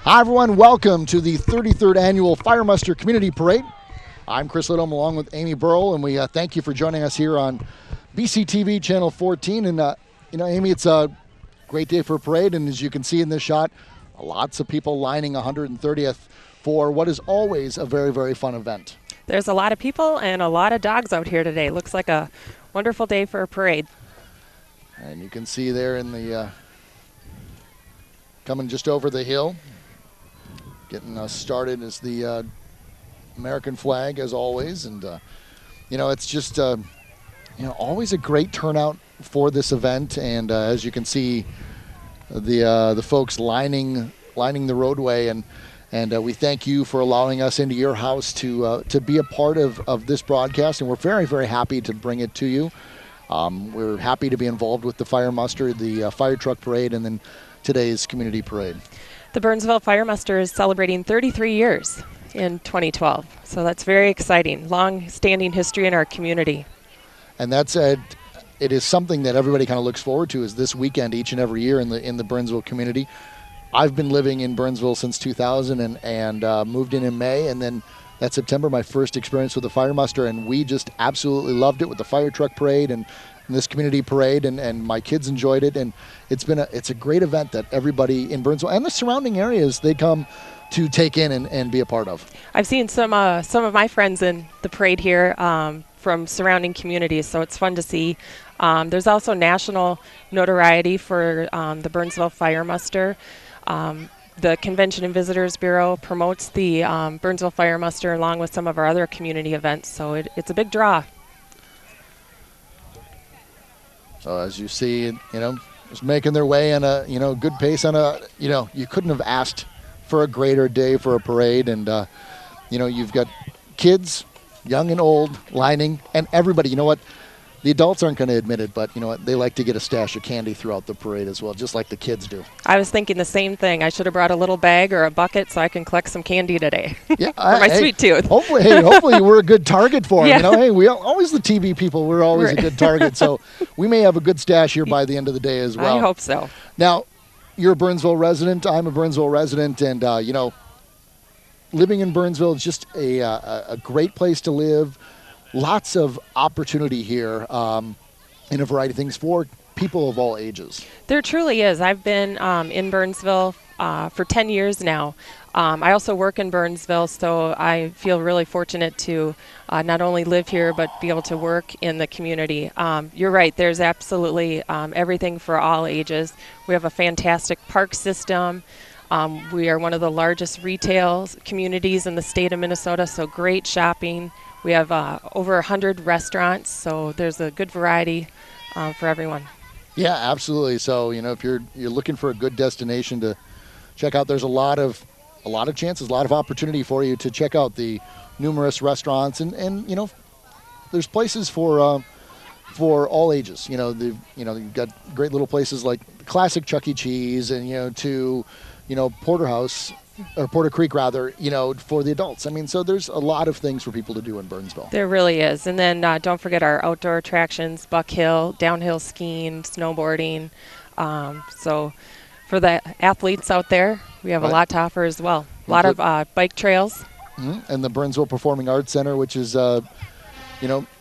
Hi, everyone. Welcome to the 33rd Annual Fire Muster Community Parade. I'm Chris Lidholm along with Amy Burrell, and we thank you for joining us here on BCTV Channel 14. And, Amy, it's a great day for a parade, and as you can see in this shot, lots of people lining 130th for what is always a very, very fun event. There's a lot of people and a lot of dogs out here today. Looks like a wonderful day for a parade. And you can see there in the coming just over the hill, getting us started is the American flag, as always. And, it's just, always a great turnout for this event. And as you can see, the folks lining the roadway. And we thank you for allowing us into your house to be a part of this broadcast. And we're very, very happy to bring it to you. We're happy to be involved with the Fire Muster, the Fire Truck Parade, and then today's Community Parade. The Burnsville Fire Muster is celebrating 33 years in 2012, so that's very exciting. Long-standing history in our community. And that said, it is something that everybody kind of looks forward to, is this weekend each and every year in the Burnsville community. I've been living in Burnsville since 2000 and moved in May, and then that September, my first experience with the Fire Muster, and we just absolutely loved it with the Fire Truck Parade and this community parade, and my kids enjoyed it, and it's a great event that everybody in Burnsville and the surrounding areas, they come to take in and be a part of. I've seen some of my friends in the parade here from surrounding communities, so it's fun to see. There's also national notoriety for the Burnsville Fire Muster. The Convention and Visitors Bureau promotes the Burnsville Fire Muster along with some of our other community events, so it's a big draw. So as you see, just making their way in a, good pace on a, you couldn't have asked for a greater day for a parade. And, you've got kids, young and old, lining, and everybody. You know what? The adults aren't going to admit it, but you know what? They like to get a stash of candy throughout the parade as well, just like the kids do. I was thinking the same thing. I should have brought a little bag or a bucket so I can collect some candy today. Yeah, for my sweet tooth. Hopefully we're a good target for them. Yeah. We always, the TV people, we're always a good target. So we may have a good stash here by the end of the day as well. I hope so. Now, you're a Burnsville resident. I'm a Burnsville resident, and living in Burnsville is just a great place to live. Lots of opportunity here in a variety of things for people of all ages. There truly is. I've been in Burnsville for 10 years now. I also work in Burnsville, so I feel really fortunate to not only live here but be able to work in the community. You're right, there's absolutely everything for all ages. We have a fantastic park system. We are one of the largest retail communities in the state of Minnesota, so great shopping. We have over 100 restaurants, so there's a good variety for everyone. Yeah, absolutely. So, if you're looking for a good destination to check out, there's a lot of chances, a lot of opportunity for you to check out the numerous restaurants, and there's places for all ages. You've got great little places like classic Chuck E. Cheese, and to Porterhouse. Or Porter Creek, rather, for the adults. So there's a lot of things for people to do in Burnsville. There really is. And then don't forget our outdoor attractions, Buck Hill, downhill skiing, snowboarding. So for the athletes out there, we have a lot to offer as well. A lot of bike trails. Mm-hmm. And the Burnsville Performing Arts Center, which is,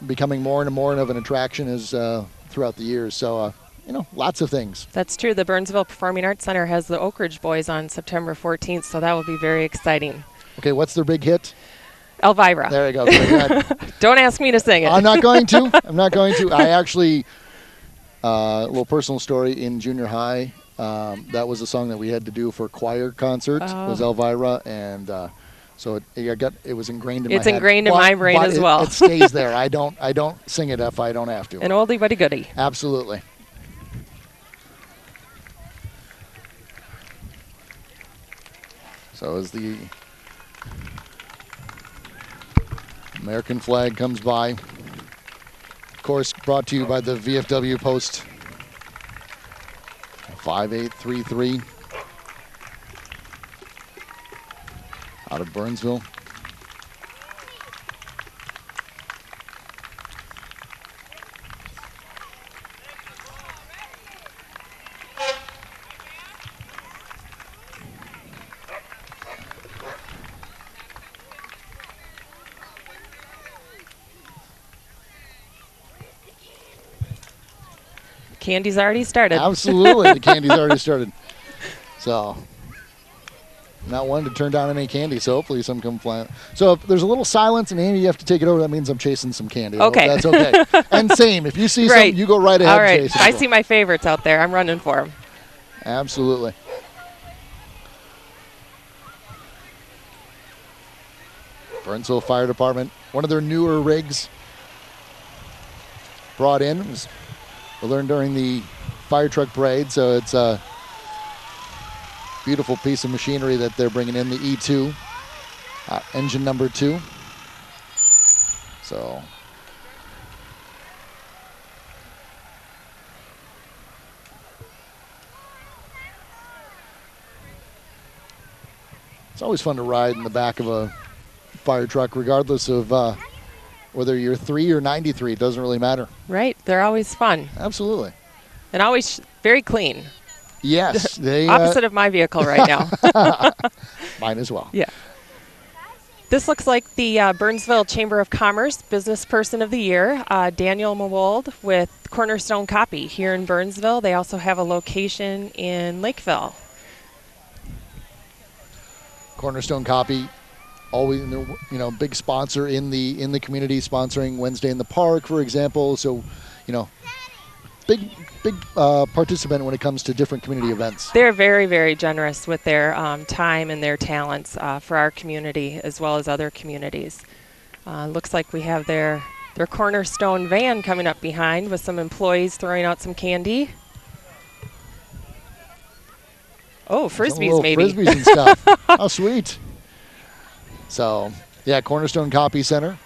becoming more and more of an attraction as throughout the years. So, lots of things. That's true. The Burnsville Performing Arts Center has the Oak Ridge Boys on September 14th, so that will be very exciting. Okay, what's their big hit? Elvira. There you go. Very Don't ask me to sing it. I'm not going to. I actually, a little personal story, in junior high, that was a song that we had to do for choir concert, was Elvira, and so it was ingrained in my head. It's ingrained in my brain as well. It stays there. I don't sing it if I don't have to. An oldie but a goodie. Absolutely. So as the American flag comes by, of course, brought to you by the VFW Post 5833 out of Burnsville. candy's already started. Absolutely, the candy's already started. So, not one to turn down any candy, so hopefully some come flying. So if there's a little silence and Amy, you have to take it over, that means I'm chasing some candy. Okay. That's okay. And same, if you see Right. something, you go right ahead All right. and chase it. I see my favorites out there. I'm running for them. Absolutely. Burnsville Fire Department, one of their newer rigs brought in. We learned during the fire truck parade, so it's a beautiful piece of machinery that they're bringing in, the E2, engine number 2. So it's always fun to ride in the back of a fire truck, regardless of whether you're 3 or 93. It doesn't really matter. Right. They're always fun. Absolutely. And always very clean. Yes. They, Opposite of my vehicle right now. mine as well. Yeah. This looks like the Burnsville Chamber of Commerce Business Person of the Year, Daniel Mawold with Cornerstone Copy here in Burnsville. They also have a location in Lakeville. Cornerstone Copy, always, big sponsor in the community, sponsoring Wednesday in the Park, for example. So, big participant when it comes to different community events. They're very, very generous with their time and their talents for our community as well as other communities. Looks like we have their Cornerstone van coming up behind with some employees throwing out some candy. Oh, Frisbees maybe. Frisbees and stuff. How sweet. So, yeah, Cornerstone Copy Center.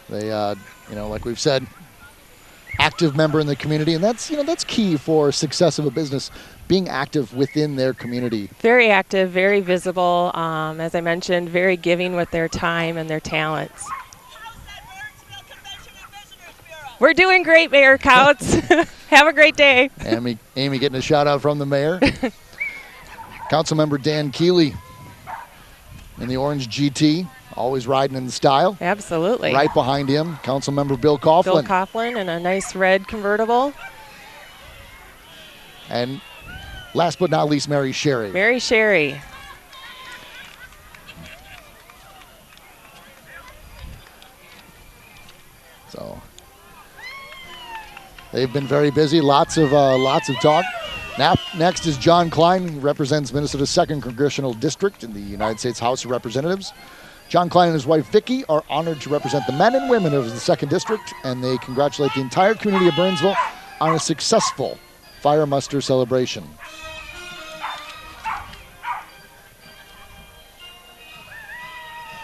They, like we've said, active member in the community, and that's key for success of a business, being active within their community. Very active, very visible, as I mentioned, very giving with their time and their talents. We're doing great, Mayor Couts. Have a great day. Amy getting a shout out from the mayor. Councilmember Dan Keeley in the orange GT, always riding in style. Absolutely. Right behind him, Councilmember Bill Coughlin. Bill Coughlin in a nice red convertible. And last but not least, Mary Sherry. Mary Sherry. So they've been very busy. Lots of talk. Now, next is John Klein, who represents Minnesota's 2nd Congressional District in the United States House of Representatives. John Klein and his wife Vicki are honored to represent the men and women of the 2nd District, and they congratulate the entire community of Burnsville on a successful fire muster celebration.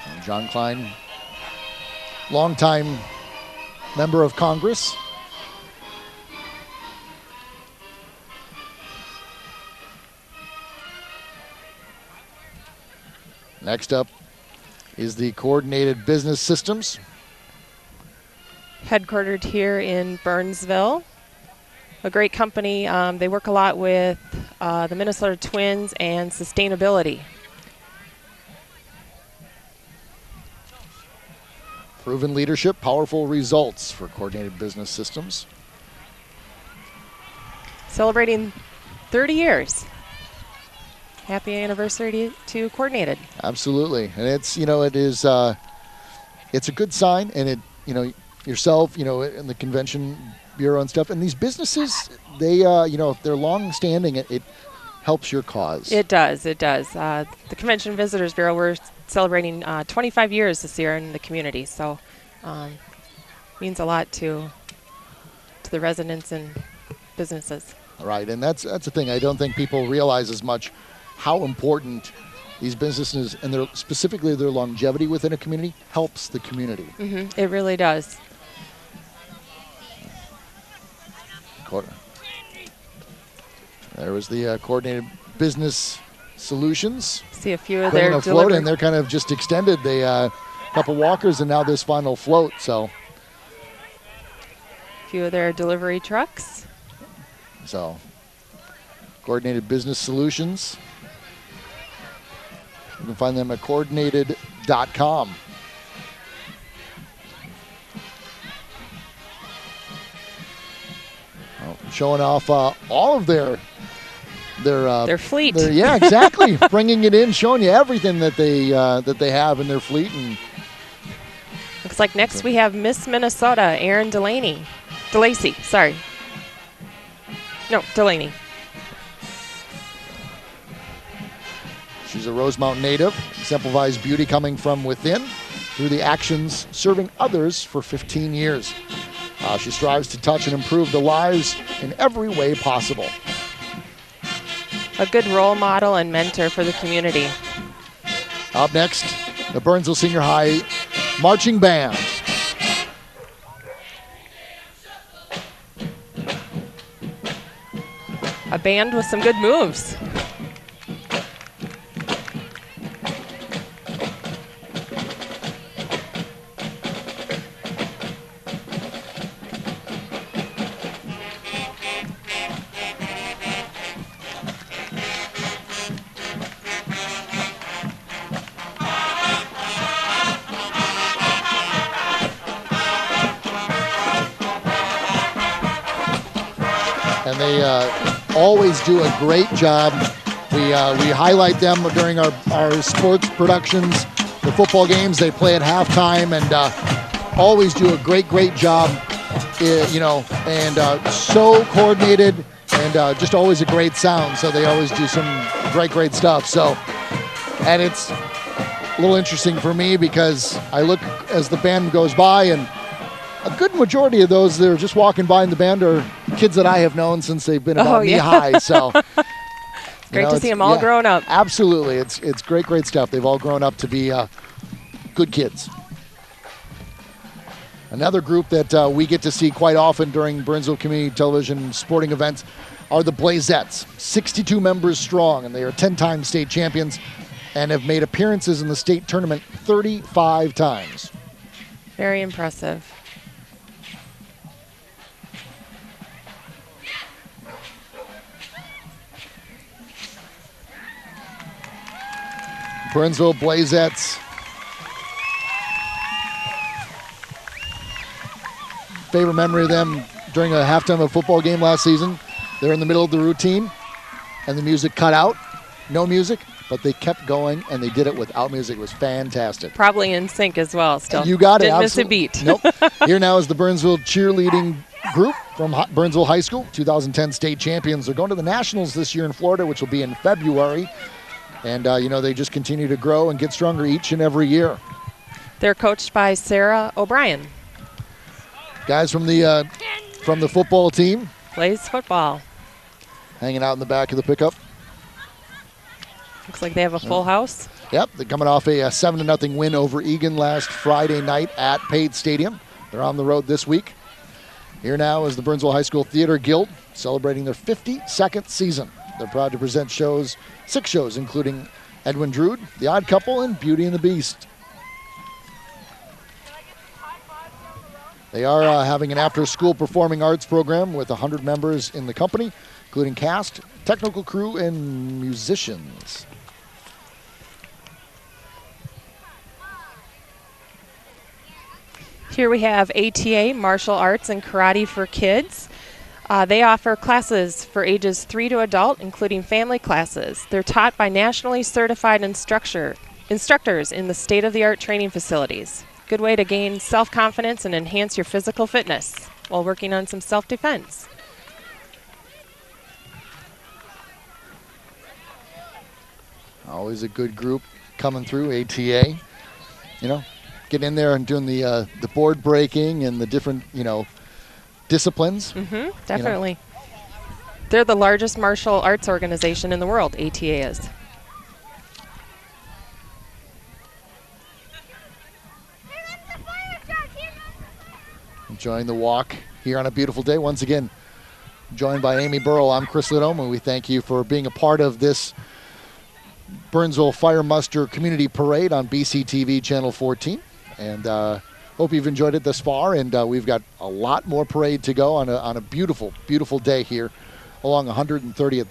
And John Klein, longtime member of Congress. Next up is the Coordinated Business Systems. Headquartered here in Burnsville. A great company. They work a lot with the Minnesota Twins and sustainability. Proven leadership, powerful results for Coordinated Business Systems. Celebrating 30 years. Happy anniversary to Coordinated. Absolutely, and it's it's a good sign, and it yourself in the convention bureau and stuff, and these businesses they if they're long standing, it helps your cause. It does. The Convention Visitors Bureau, we're celebrating 25 years this year in the community, so means a lot to the residents and businesses. Right, and that's the thing. I don't think people realize as much how important these businesses and specifically their longevity within a community helps the community. Mm-hmm. It really does. There was the Coordinated Business Solutions. See a few of Bringing their a float in. They're kind of just extended. They couple walkers and now this final float. So a few of their delivery trucks. So Coordinated Business Solutions. You can find them at coordinated.com. showing off all of their fleet. Yeah, exactly. Bringing it in, showing you everything that they have in their fleet. And looks like next we have Miss Minnesota, Erin DeLacy. Sorry. No, Delaney. She's a Rosemount native, exemplifies beauty coming from within through the actions serving others for 15 years. She strives to touch and improve the lives in every way possible. A good role model and mentor for the community. Up next, the Burnsville Senior High Marching Band. A band with some good moves. And they always do a great job. We highlight them during our sports productions, the football games. They play at halftime and always do a great job, and so coordinated and just always a great sound. So they always do some great stuff. So, and it's a little interesting for me because I look as the band goes by, and a good majority of those that are just walking by in the band are kids that I have known since they've been about knee high. So it's great to see them all grown up. Absolutely. It's great stuff. They've all grown up to be good kids. Another group that we get to see quite often during Burnsville Community Television sporting events are the Blazettes, 62 members strong, and they are 10-time state champions and have made appearances in the state tournament 35 times. Very impressive. Burnsville Blazettes. Favorite memory of them during a halftime of a football game last season. They're in the middle of the routine, and the music cut out. No music, but they kept going, and they did it without music. It was fantastic. Probably in sync as well still. You got it. Didn't miss a beat. Nope. Here now is the Burnsville cheerleading group from Burnsville High School, 2010 state champions. They're going to the Nationals this year in Florida, which will be in February. And, they just continue to grow and get stronger each and every year. They're coached by Sarah O'Brien. Guys from the football team. Plays football. Hanging out in the back of the pickup. Looks like they have a full house. Yep, they're coming off a 7-0 win over Egan last Friday night at Pate Stadium. They're on the road this week. Here now is the Burnsville High School Theater Guild celebrating their 52nd season. They're proud to present 6 shows, including Edwin Drood, The Odd Couple, and Beauty and the Beast. They are having an after-school performing arts program with 100 members in the company, including cast, technical crew, and musicians. Here we have ATA, Martial Arts and Karate for Kids. They offer classes for ages 3 to adult, including family classes. They're taught by nationally certified instructors in the state-of-the-art training facilities. Good way to gain self-confidence and enhance your physical fitness while working on some self-defense. Always a good group coming through, ATA. Getting in there and doing the board breaking and the different, disciplines. Mm-hmm, definitely. They're the largest martial arts organization in the world, ATA is. Enjoying the walk here on a beautiful day. Once again, joined by Amy Burrow, I'm Chris Lidome, and we thank you for being a part of this Burnsville Fire Muster Community Parade on BCTV Channel 14. And hope you've enjoyed it thus far, and we've got a lot more parade to go on a beautiful, beautiful day here along 130th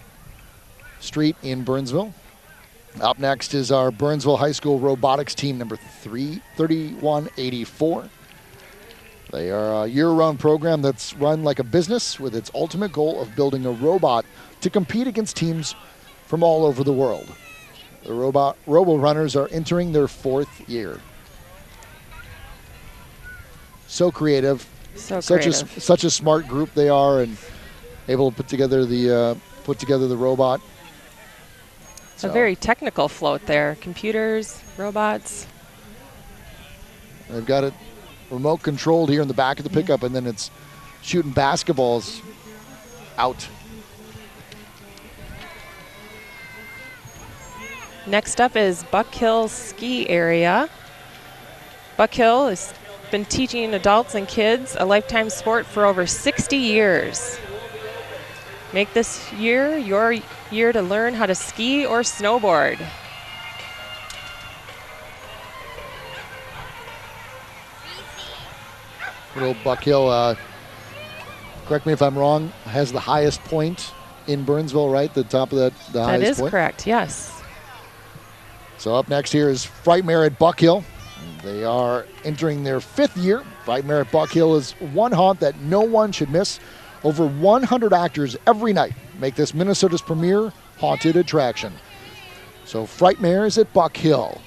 Street in Burnsville. Up next is our Burnsville High School robotics team, number 3184. They are a year-round program that's run like a business with its ultimate goal of building a robot to compete against teams from all over the world. The Robo Runners are entering their 4th year. So creative. Such a smart group they are, and able to put together the robot. It's a very technical float there. Computers, robots. They've got it remote controlled here in the back of the pickup, and then it's shooting basketballs out. Next up is Buck Hill Ski Area. Buck Hill has been teaching adults and kids a lifetime sport for over 60 years. Make this year your year to learn how to ski or snowboard. Little Buck Hill, correct me if I'm wrong, has the highest point in Burnsville, right? The top of the highest point? That is correct, yes. So up next here is Frightmare at Buck Hill. They are entering their 5th year. Frightmare at Buck Hill is one haunt that no one should miss. Over 100 actors every night make this Minnesota's premier haunted attraction. So Frightmare is at Buck Hill.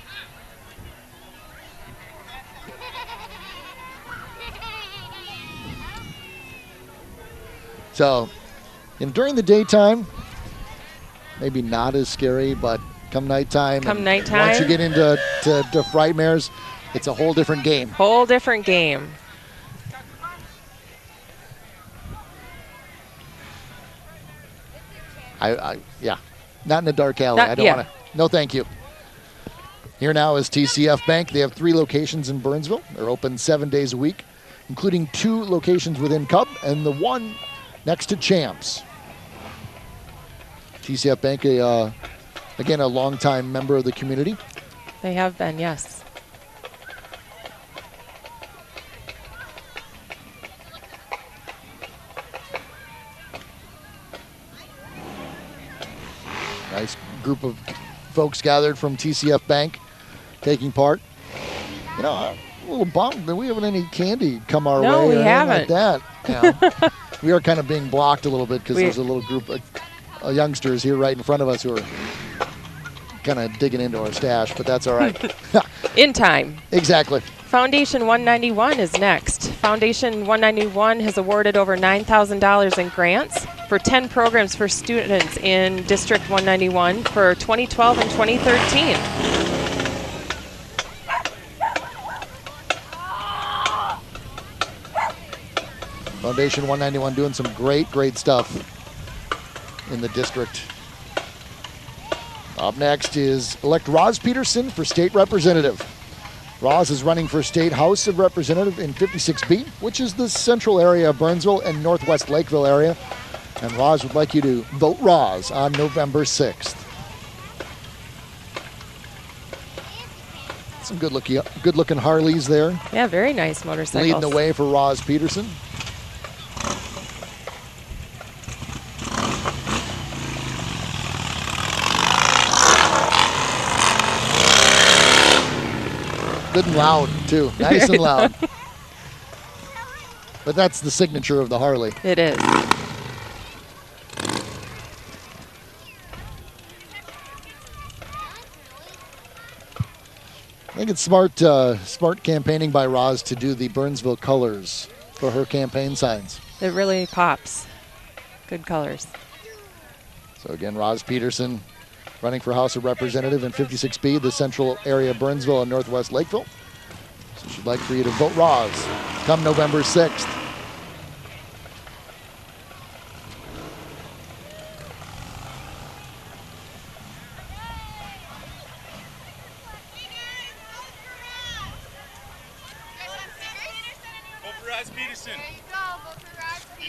So, and during the daytime, maybe not as scary, but come nighttime. Once you get into Frightmares, it's a whole different game. Whole different game. Yeah, not in a dark alley. I don't want to. No, thank you. Here now is TCF Bank. They have 3 locations in Burnsville. They're open 7 days a week, including 2 locations within Cub and the one next to Champs. TCF Bank, again, a longtime member of the community. They have been, yes. Nice group of folks gathered from TCF Bank taking part. You know, a little bummed that we haven't any candy come our way. No, we or haven't. Like that. We are kind of being blocked a little bit because there's a little group of youngsters here right in front of us who are kind of digging into our stash, but that's all right. In time. Exactly. Foundation 191 is next. Foundation 191 has awarded over $9,000 in grants for 10 programs for students in District 191 for 2012 and 2013. Foundation 191 doing some great stuff in the district. Up next is elect Roz Peterson for state representative. Roz is running for State House of Representative in 56B, which is the central area of Burnsville and northwest Lakeville area. And Roz would like you to vote Roz on November 6th. Some good-looking Harleys there. Yeah, very nice motorcycles. Leading the way for Roz Peterson. Good and loud, too. Nice and loud. But that's the signature of the Harley. It is. I think it's smart campaigning by Roz to do the Burnsville colors for her campaign signs. It really pops. Good colors. So again, Roz Peterson running for House of Representative in 56B, the central area of Burnsville and northwest Lakeville. So she'd like for you to vote Roz come November 6th.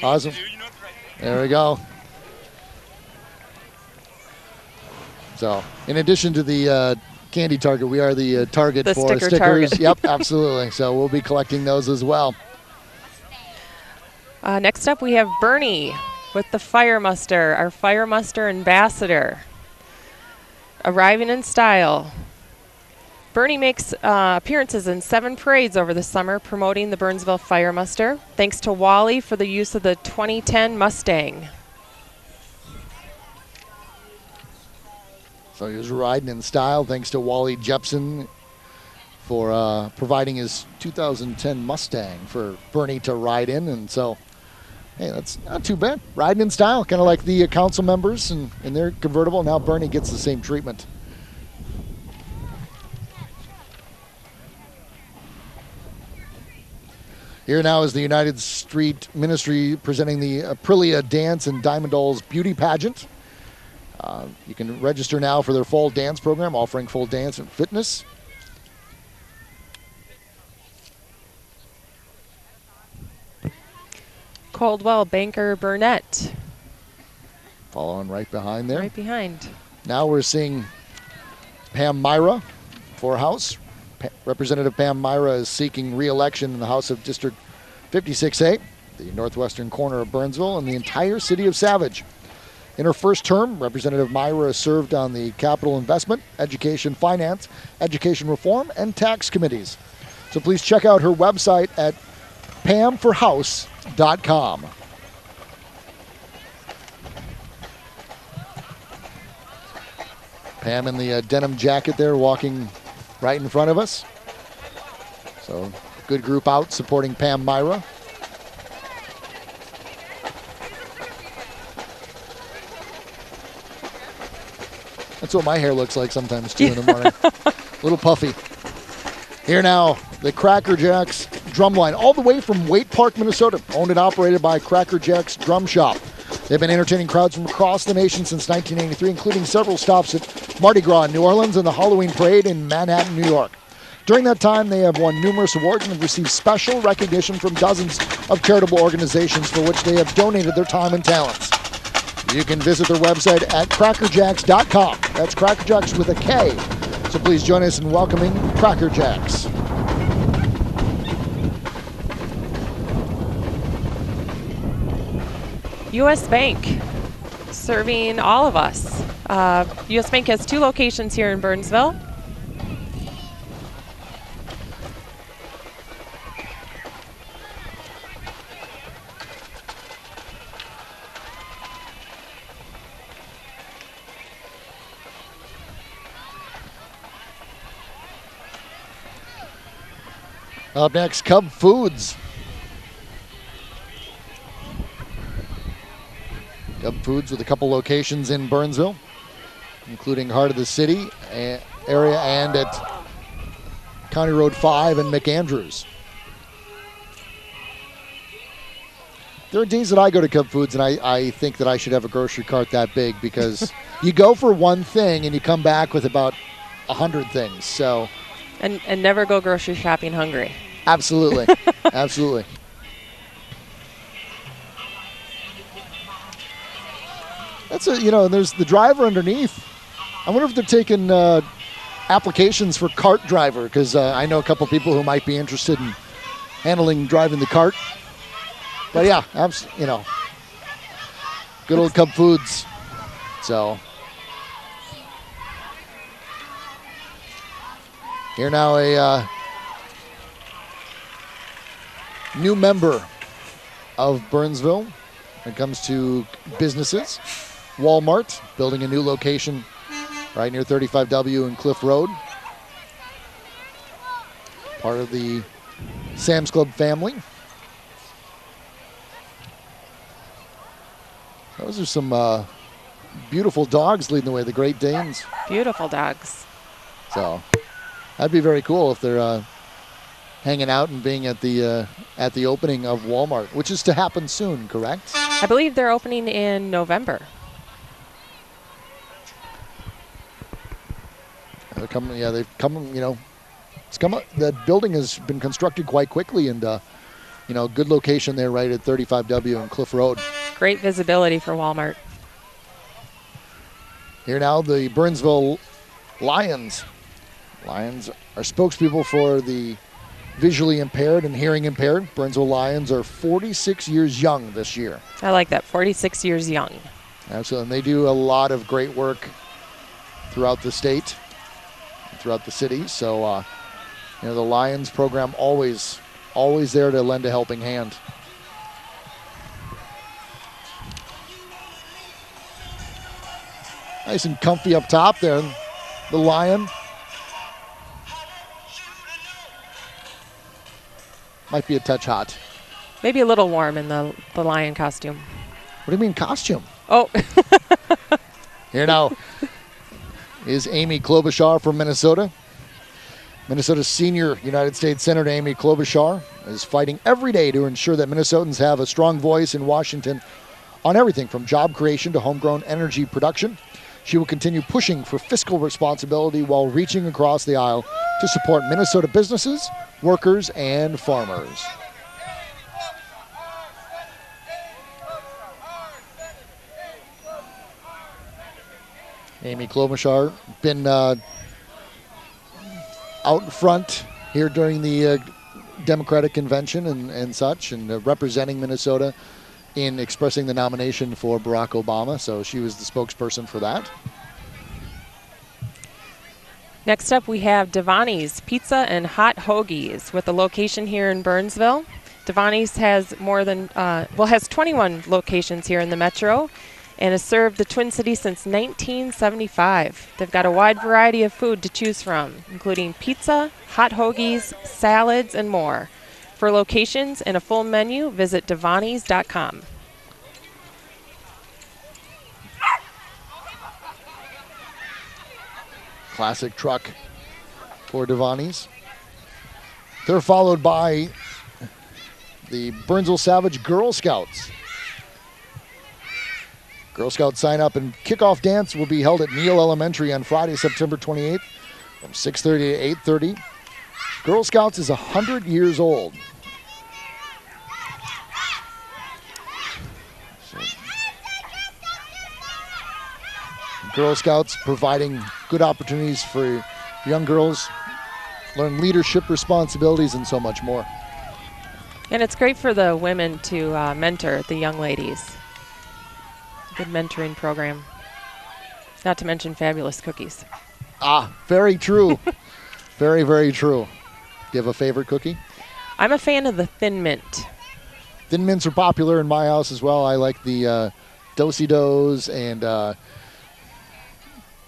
Awesome. There we go. So, in addition to the candy target, we are the target for stickers. Target. Yep, absolutely. So we'll be collecting those as well. Next up, we have Bernie with the Fire Muster, our Fire Muster ambassador. Arriving in style. Bernie makes appearances in 7 parades over the summer, promoting the Burnsville Fire Muster. Thanks to Wally for the use of the 2010 Mustang. So he was riding in style, thanks to Wally Jepson for providing his 2010 Mustang for Bernie to ride in. And so, hey, that's not too bad. Riding in style, kind of like the council members in their convertible. Now Bernie gets the same treatment. Here now is the United Street Ministry presenting the Aprilia Dance and Diamond Dolls Beauty Pageant. You can register now for their fall dance program, offering full dance and fitness. Coldwell Banker Burnett. Following right behind there. Right behind. Now we're seeing Pam Myra for House. Representative Pam Myra is seeking re-election in the House of District 56A, the northwestern corner of Burnsville, and the entire city of Savage. In her first term, Representative Myra served on the Capital Investment, Education Finance, Education Reform, and Tax Committees. So please check out her website at pamforhouse.com. Pam in the denim jacket there, walking right in front of us. So good group out supporting Pam Myra. That's what my hair looks like sometimes too in the morning. A little puffy. Here now, the Cracker Jacks drumline, all the way from Waite Park, Minnesota, owned and operated by Cracker Jacks Drum Shop. They've been entertaining crowds from across the nation since 1983, including several stops at Mardi Gras in New Orleans and the Halloween Parade in Manhattan, New York. During that time, they have won numerous awards and have received special recognition from dozens of charitable organizations for which they have donated their time and talents. You can visit their website at crackerjacks.com. That's Cracker Jacks with a K. So please join us in welcoming Cracker Jacks. U.S. Bank, serving all of us. U.S. Bank has 2 locations here in Burnsville. Up next, Cub Foods. Cub Foods with a couple locations in Burnsville, including Heart of the City area and at County Road 5 in McAndrews. There are days that I go to Cub Foods and I think that I should have a grocery cart that big because you go for one thing and you come back with about 100 things. So, and never go grocery shopping hungry. Absolutely. Absolutely. That's there's the driver underneath. I wonder if they're taking applications for cart driver because I know a couple people who might be interested in driving the cart. But yeah, good old Cub Foods. So here now a new member of Burnsville when it comes to businesses. Walmart building a new location right near 35W and Cliff Road. Part of the Sam's Club family. Those are some beautiful dogs leading the way, the Great Danes. Beautiful dogs. So that'd be very cool if they're hanging out and being at the opening of Walmart, which is to happen soon, correct? I believe they're opening in November. They've come. The building has been constructed quite quickly, and good location there, right at 35W and Cliff Road. Great visibility for Walmart. Here now, the Burnsville Lions. Lions are spokespeople for the visually impaired and hearing impaired. Burnsville Lions are 46 years young this year. I like that, 46 years young. Absolutely, and they do a lot of great work throughout the state. throughout the city. So, the Lions program always there to lend a helping hand. Nice and comfy up top there, the Lion. Might be a touch hot. Maybe a little warm in the Lion costume. What do you mean costume? Oh. Here now is Amy Klobuchar from Minnesota. Minnesota's senior United States Senator Amy Klobuchar is fighting every day to ensure that Minnesotans have a strong voice in Washington on everything from job creation to homegrown energy production. She will continue pushing for fiscal responsibility while reaching across the aisle to support Minnesota businesses, workers, and farmers. Amy Klobuchar been out in front here during the Democratic convention and such, and representing Minnesota in expressing the nomination for Barack Obama. So she was the spokesperson for that. Next up, we have Devani's Pizza and Hot Hoagies with a location here in Burnsville. Devani's has has 21 locations here in the metro and has served the Twin Cities since 1975. They've got a wide variety of food to choose from, including pizza, hot hoagies, salads, and more. For locations and a full menu, visit devanis.com. Classic truck for Devani's. They're followed by the Burnsville Savage Girl Scouts. Girl Scout sign-up and kickoff dance will be held at Neal Elementary on Friday, September 28th from 6:30 to 8:30. Girl Scouts is 100 years old. Girl Scouts providing good opportunities for young girls, learn leadership responsibilities, and so much more. And it's great for the women to mentor the young ladies. Good mentoring program. Not to mention fabulous cookies. Very true. Very, very true. Do you have a favorite cookie? I'm a fan of the Thin Mint. Thin Mints are popular in my house as well. I like the Do-si-dos and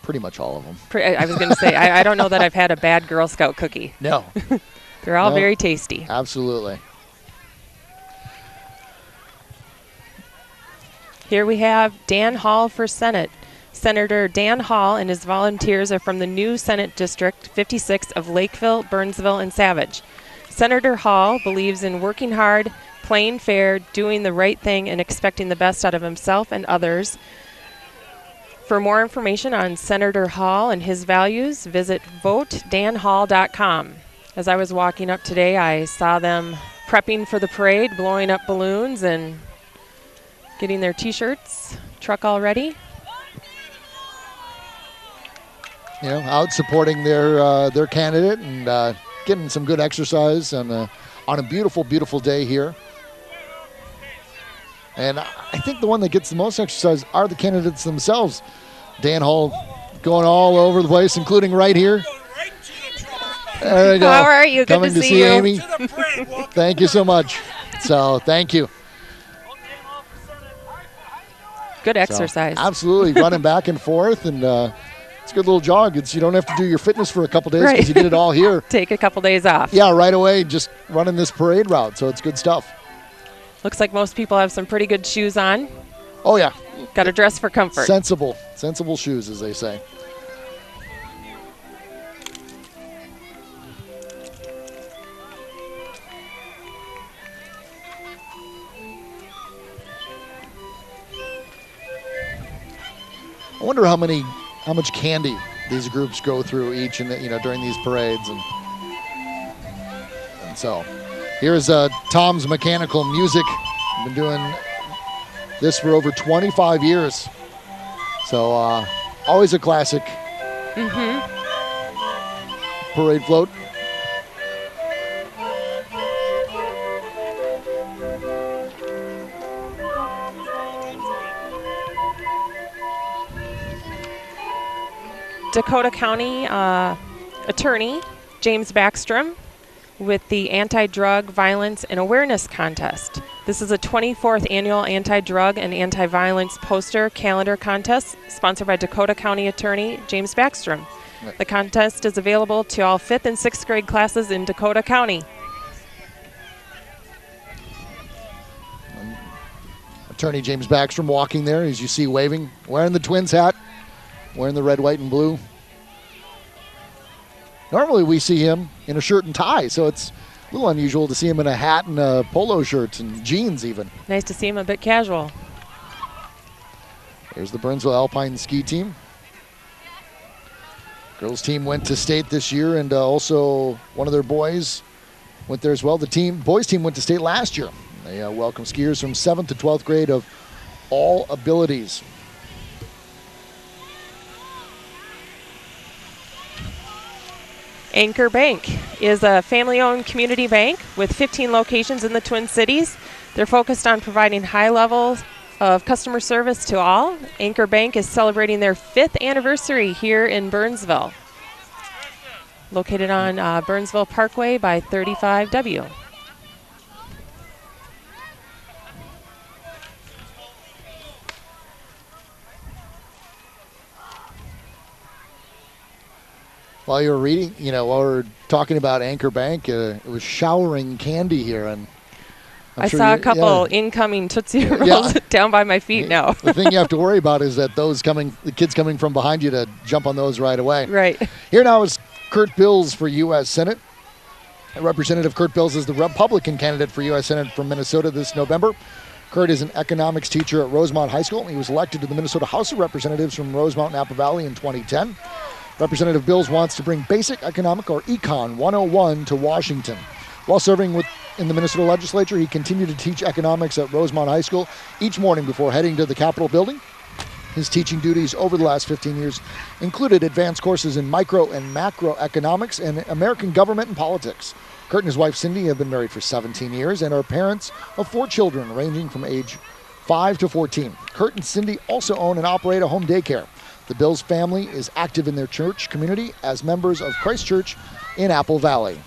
pretty much all of them. I was going to say, I don't know that I've had a bad Girl Scout cookie. No. They're all very tasty. Absolutely. Here we have Dan Hall for Senate. Senator Dan Hall and his volunteers are from the new Senate District 56 of Lakeville, Burnsville, and Savage. Senator Hall believes in working hard, playing fair, doing the right thing, and expecting the best out of himself and others. For more information on Senator Hall and his values, visit votedanhall.com. As I was walking up today, I saw them prepping for the parade, blowing up balloons and getting their T-shirts, truck all ready. Out supporting their candidate and getting some good exercise on a beautiful, beautiful day here. And I think the one that gets the most exercise are the candidates themselves. Dan Hall going all over the place, including right here. There we go. How are you? Coming Good to see you. Amy. Thank you so much. So, thank you. Good exercise. So, absolutely. Running back and forth, and it's a good little jog. You don't have to do your fitness for a couple days because you did it all here. Take a couple days off. Yeah, right away, just running this parade route. So, it's good stuff. Looks like most people have some pretty good shoes on. Oh, yeah. Got to dress for comfort. Sensible shoes, as they say. I wonder how much candy these groups go through each and during these parades, and so here's Tom's Mechanical Music. I've been doing this for over 25 years, so always a classic parade float. Dakota County attorney, James Backstrom, with the Anti-Drug Violence and Awareness Contest. This is a 24th annual anti-drug and anti-violence poster calendar contest sponsored by Dakota County Attorney James Backstrom. Right. The contest is available to all 5th and 6th grade classes in Dakota County. Attorney James Backstrom walking there, as you see, waving, wearing the Twins hat, wearing the red, white, and blue. Normally we see him in a shirt and tie, so it's a little unusual to see him in a hat and a polo shirt and jeans even. Nice to see him a bit casual. There's the Burnsville Alpine ski team. Girls team went to state this year, and also one of their boys went there as well. The boys team went to state last year. They welcome skiers from 7th to 12th grade of all abilities. Anchor Bank is a family-owned community bank with 15 locations in the Twin Cities. They're focused on providing high levels of customer service to all. Anchor Bank is celebrating their 5th anniversary here in Burnsville, located on Burnsville Parkway by 35W. While you were reading, while we were talking about Anchor Bank, it was showering candy here, and I saw a couple incoming Tootsie Rolls down by my feet now. The thing you have to worry about is that the kids coming from behind you to jump on those right away. Right. Here now is Kurt Bills for U.S. Senate. Representative Kurt Bills is the Republican candidate for U.S. Senate from Minnesota this November. Kurt is an economics teacher at Rosemount High School. He was elected to the Minnesota House of Representatives from Rosemount and Apple Valley in 2010. Representative Bills wants to bring basic economic, or Econ 101, to Washington. While serving in the Minnesota legislature, he continued to teach economics at Rosemount High School each morning before heading to the Capitol building. His teaching duties over the last 15 years included advanced courses in micro and macroeconomics and American government and politics. Kurt and his wife Cindy have been married for 17 years and are parents of 4 children ranging from age 5 to 14. Kurt and Cindy also own and operate a home daycare. The Bills family is active in their church community as members of Christ Church in Apple Valley.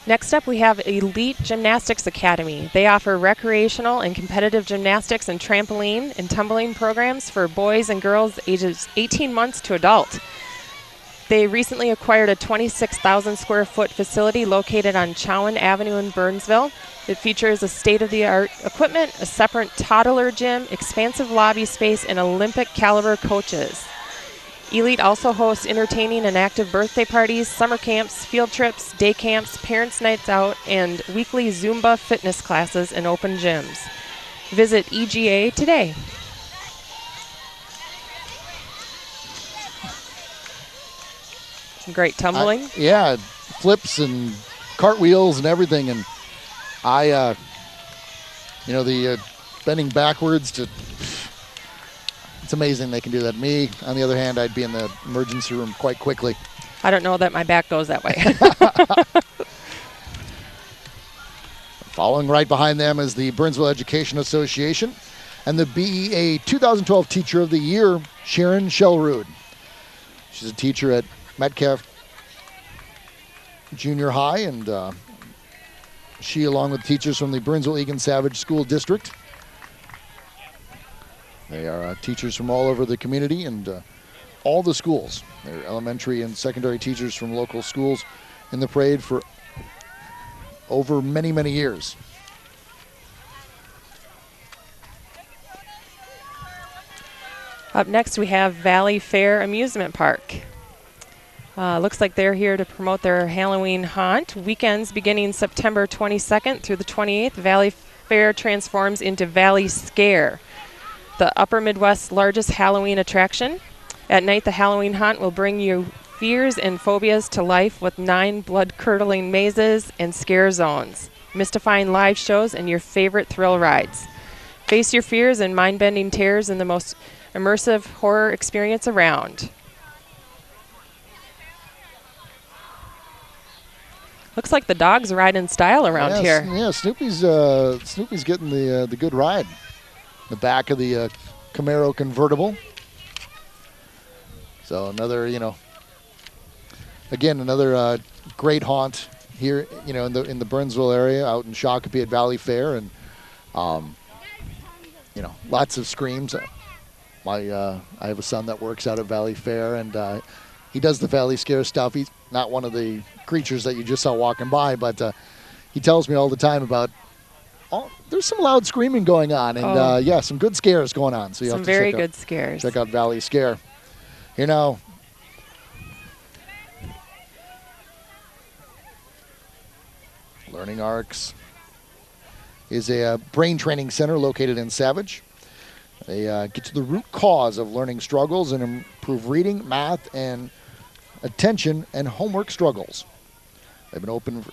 Next up, we have Elite Gymnastics Academy. They offer recreational and competitive gymnastics and trampoline and tumbling programs for boys and girls ages 18 months to adult. They recently acquired a 26,000 square foot facility located on Chowan Avenue in Burnsville. It features a state-of-the-art equipment, a separate toddler gym, expansive lobby space, and Olympic caliber coaches. Elite also hosts entertaining and active birthday parties, summer camps, field trips, day camps, parents' nights out, and weekly Zumba fitness classes and open gyms. Visit EGA today. Some great tumbling. Flips and cartwheels and everything, and the bending backwards to. It's amazing they can do that. Me, on the other hand, I'd be in the emergency room quite quickly. I don't know that my back goes that way. Following right behind them is the Burnsville Education Association and the BEA 2012 Teacher of the Year, Sharon Shellrood. She's a teacher at Metcalf Junior High, and she, along with teachers from the Burnsville-Egan Savage School District, they are teachers from all over the community and all the schools. They're elementary and secondary teachers from local schools in the parade for over many, many years. Up next, we have Valley Fair Amusement Park. Looks like they're here to promote their Halloween haunt. Weekends beginning September 22nd through the 28th, Valley Fair transforms into Valley Scare, the Upper Midwest's largest Halloween attraction. At night, the Halloween haunt will bring you fears and phobias to life with 9 blood-curdling mazes and scare zones, mystifying live shows, and your favorite thrill rides. Face your fears and mind-bending terrors in the most immersive horror experience around. Looks like the dogs ride in style around here. Yeah, Snoopy's getting the good ride. The back of the Camaro convertible. So another, again, another great haunt here, in the Burnsville area, out in Shakopee at Valley Fair, and lots of screams. I have a son that works out at Valley Fair, and he does the Valley Scare stuff. He's not one of the creatures that you just saw walking by, but he tells me all the time about, there's some loud screaming going on, and some good scares going on. So you some have to very good scares. Check out Valley Scare. Here now, Learning Arcs is a brain training center located in Savage. They get to the root cause of learning struggles and improve reading, math, and attention and homework struggles. They've been opened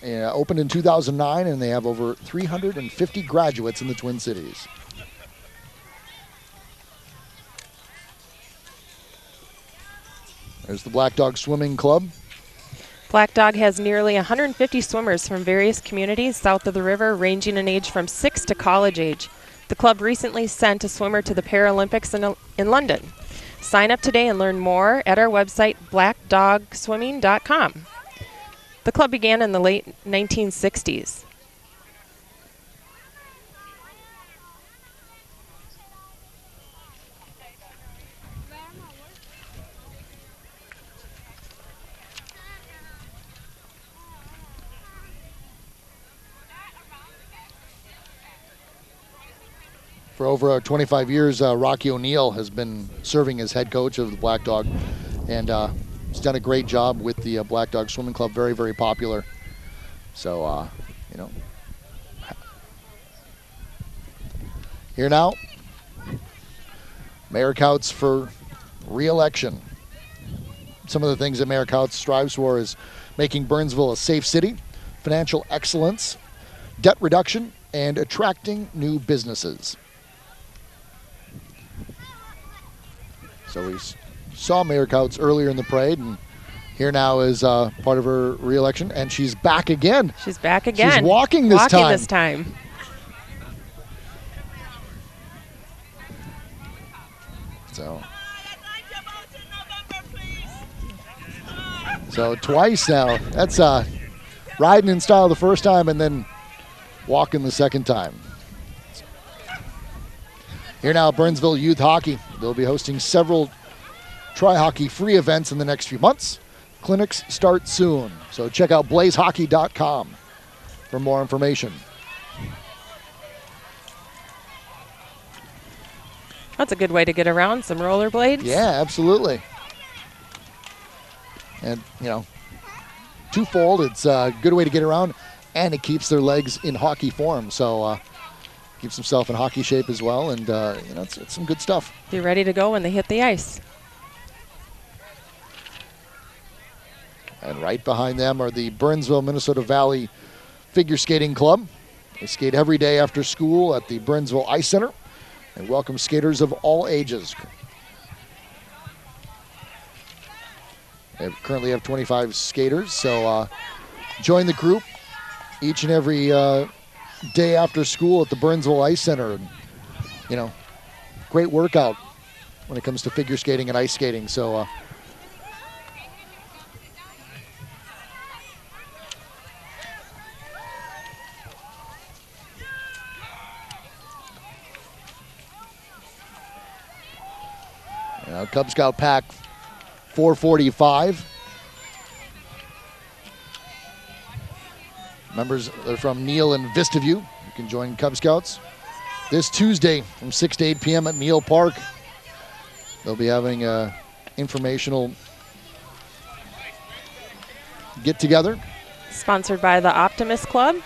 in 2009, and they have over 350 graduates in the Twin Cities. There's the Black Dog Swimming Club. Black Dog has nearly 150 swimmers from various communities south of the river, ranging in age from 6 to college age. The club recently sent a swimmer to the Paralympics in London. Sign up today and learn more at our website, blackdogswimming.com. The club began in the late 1960s. For over 25 years, Rocky O'Neill has been serving as head coach of the Black Dog, and he's done a great job with the Black Dog Swimming Club. Very, very popular. So, Here now, Mayor Couts for re-election. Some of the things that Mayor Couts strives for is making Burnsville a safe city, financial excellence, debt reduction, and attracting new businesses. So we saw Mayor Couts earlier in the parade, and here now is part of her re-election, and she's back again. She's back again. She's walking this time. So twice now. That's riding in style the first time and then walking the second time. Here now, Burnsville Youth Hockey. They'll be hosting several tri-hockey free events in the next few months. Clinics start soon. So check out blazehockey.com for more information. That's a good way to get around, some rollerblades. Yeah, absolutely. And, twofold, it's a good way to get around, and it keeps their legs in hockey form. So keeps himself in hockey shape as well, and, it's some good stuff. Be ready to go when they hit the ice. And right behind them are the Burnsville, Minnesota Valley Figure Skating Club. They skate every day after school at the Burnsville Ice Center. They welcome skaters of all ages. They currently have 25 skaters, so join the group each and every day after school at the Burnsville Ice Center. And, great workout when it comes to figure skating and ice skating. So Cub Scout Pack 445. Members are from Neal and Vista View. You can join Cub Scouts this Tuesday from 6 to 8 p.m. at Neal Park. They'll be having a informational get-together. Sponsored by the Optimist Club.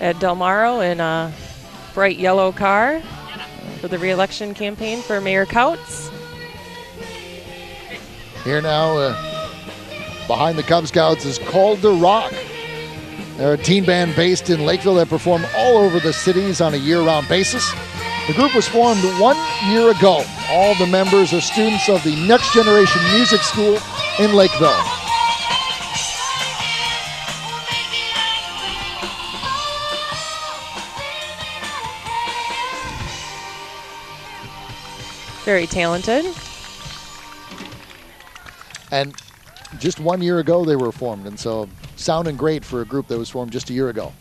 Ed Del Maro in a bright yellow car for the re-election campaign for Mayor Couts. Here now, behind the Cub Scouts is Called to Rock. They're a teen band based in Lakeville that perform all over the cities on a year-round basis. The group was formed 1 year ago. All the members are students of the Next Generation Music School in Lakeville. Very talented. And just 1 year ago they were formed, and so sounding great for a group that was formed just a year ago.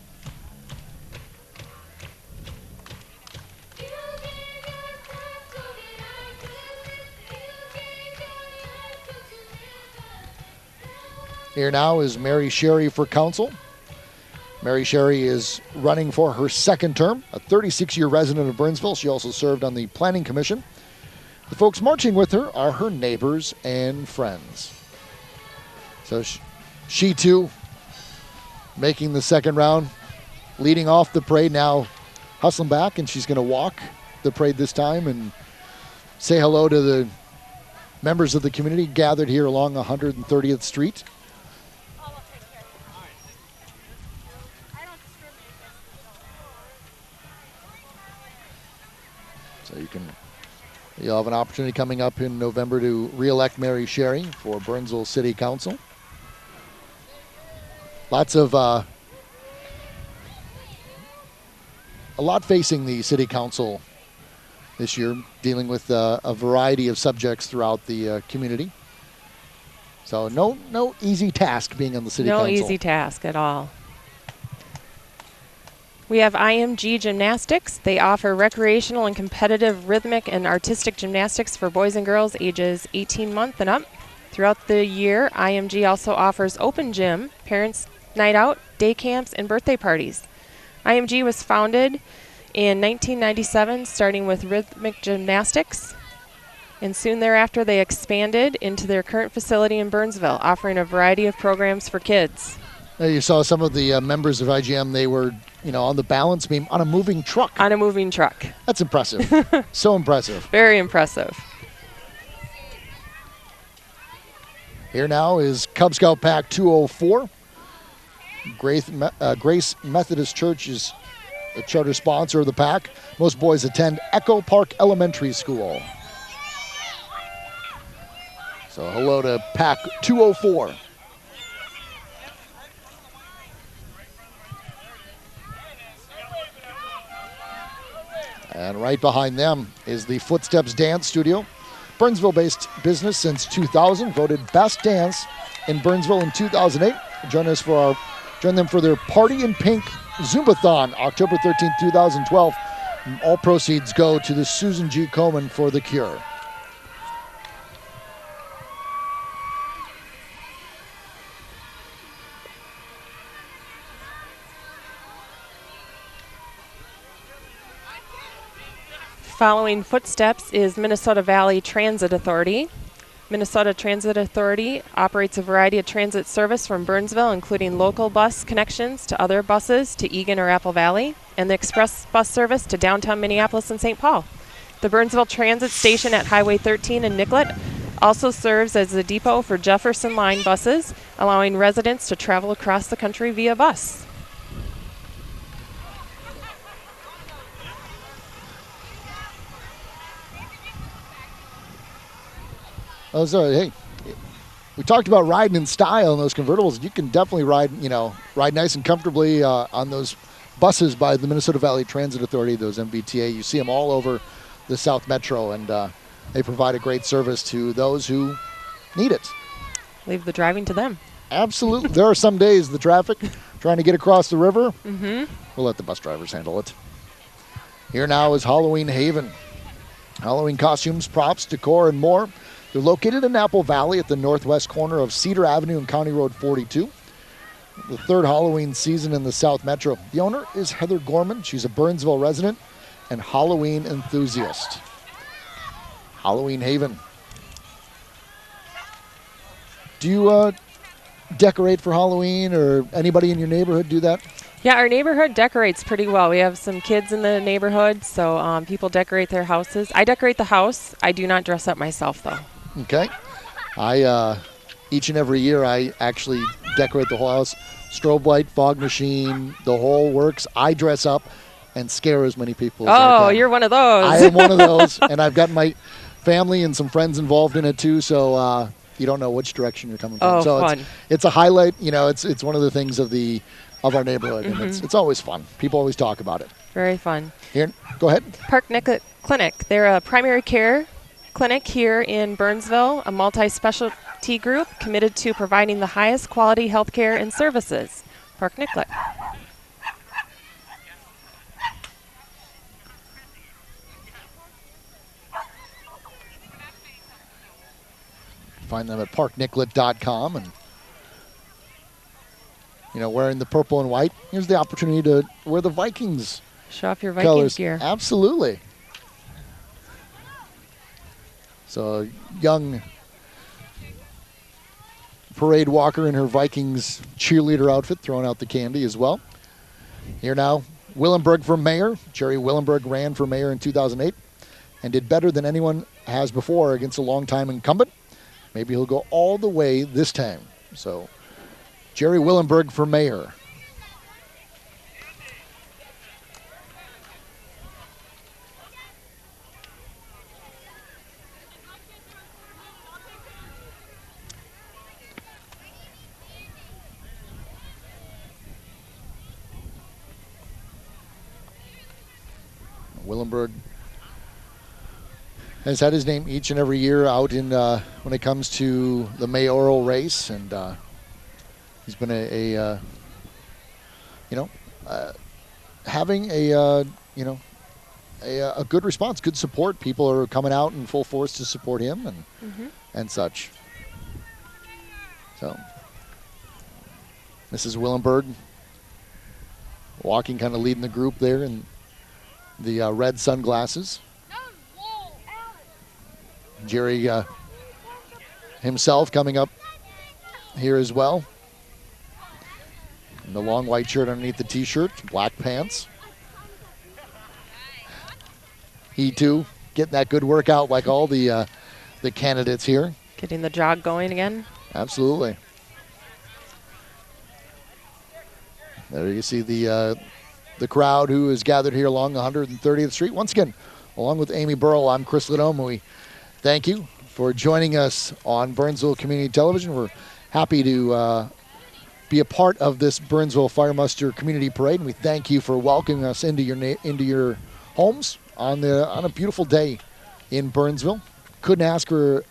Here now is Mary Sherry for council. Mary Sherry is running for her second term, a 36-year resident of Burnsville. She also served on the Planning Commission. The folks marching with her are her neighbors and friends. So she too, making the second round, leading off the parade, now hustling back, and she's going to walk the parade this time and say hello to the members of the community gathered here along 130th Street. So you'll have an opportunity coming up in November to re-elect Mary Sherry for Burnsville City Council. Lots of a lot facing the City Council this year, dealing with a variety of subjects throughout the community. So no easy task being on the City Council. No easy task at all. We have IMG Gymnastics. They offer recreational and competitive rhythmic and artistic gymnastics for boys and girls ages 18 months and up. Throughout the year, IMG also offers open gym, parents' night out, day camps, and birthday parties. IMG was founded in 1997, starting with rhythmic gymnastics, and soon thereafter they expanded into their current facility in Burnsville, offering a variety of programs for kids. You saw some of the members of IGM, they were on the balance beam on a moving truck. On a moving truck. That's impressive. So impressive. Very impressive. Here now is Cub Scout Pack 204. Grace Methodist Church is a charter sponsor of the pack. Most boys attend Echo Park Elementary School. So hello to Pack 204. And right behind them is the Footsteps Dance Studio. Burnsville-based business since 2000, voted best dance in Burnsville in 2008. Join them for their Party in Pink Zumbathon, October 13, 2012. All proceeds go to the Susan G. Komen for the Cure. Following Footsteps is Minnesota Valley Transit Authority. Minnesota Transit Authority operates a variety of transit service from Burnsville, including local bus connections to other buses to Eagan or Apple Valley, and the express bus service to downtown Minneapolis and St. Paul. The Burnsville Transit Station at Highway 13 in Nicollet also serves as a depot for Jefferson Line buses, allowing residents to travel across the country via bus. Oh, so hey, we talked about riding in style in those convertibles. You can definitely ride nice and comfortably on those buses by the Minnesota Valley Transit Authority, those MVTA. You see them all over the South Metro, and they provide a great service to those who need it. Leave the driving to them. Absolutely. There are some days the traffic trying to get across the river. We'll let the bus drivers handle it. Here now is Halloween Haven. Halloween costumes, props, decor, and more. They're located in Apple Valley at the northwest corner of Cedar Avenue and County Road 42. The third Halloween season in the South Metro. The owner is Heather Gorman. She's a Burnsville resident and Halloween enthusiast. Halloween Haven. Do you decorate for Halloween, or anybody in your neighborhood do that? Yeah, our neighborhood decorates pretty well. We have some kids in the neighborhood, so people decorate their houses. I decorate the house. I do not dress up myself, though. Okay. Each and every year, I actually decorate the whole house. Strobe light, fog machine, the whole works. I dress up, and scare as many people as I Oh, can. you're one of those. I am one of those, and I've got my family and some friends involved in it too, so you don't know which direction you're coming from. Oh, So fun. it's a highlight, it's one of the things of our neighborhood, and it's always fun. People always talk about it. Very fun. Here, go ahead. Park Nicollet Clinic. They're a primary care clinic here in Burnsville, a multi-specialty group committed to providing the highest quality health care and services. Park Nicollet. Find them at parknicollet.com, and wearing the purple and white, here's the opportunity to wear the Vikings Show off your Vikings colors. gear. Absolutely. So a young parade walker in her Vikings cheerleader outfit, throwing out the candy as well. Here now, Willenberg for mayor. Jerry Willenberg ran for mayor in 2008 and did better than anyone has before against a longtime incumbent. Maybe he'll go all the way this time. So Jerry Willenberg for mayor. Willenberg has had his name each and every year out in when it comes to the mayoral race, and he's been having a good response, good support. People are coming out in full force to support him and such. So Mrs. Willenberg walking, kind of leading the group there in the red sunglasses. Jerry himself coming up here as well. In the long white shirt underneath the t-shirt, black pants. He too getting that good workout like all the candidates here. Getting the jog going again. Absolutely. There you see the crowd who is gathered here along 130th Street. Once again, along with Amy Burrell, I'm Chris Lidome. We thank you for joining us on Burnsville Community Television. We're happy to be a part of this Burnsville Fire Muster Community Parade, and we thank you for welcoming us into your homes on a beautiful day in Burnsville. Couldn't ask for,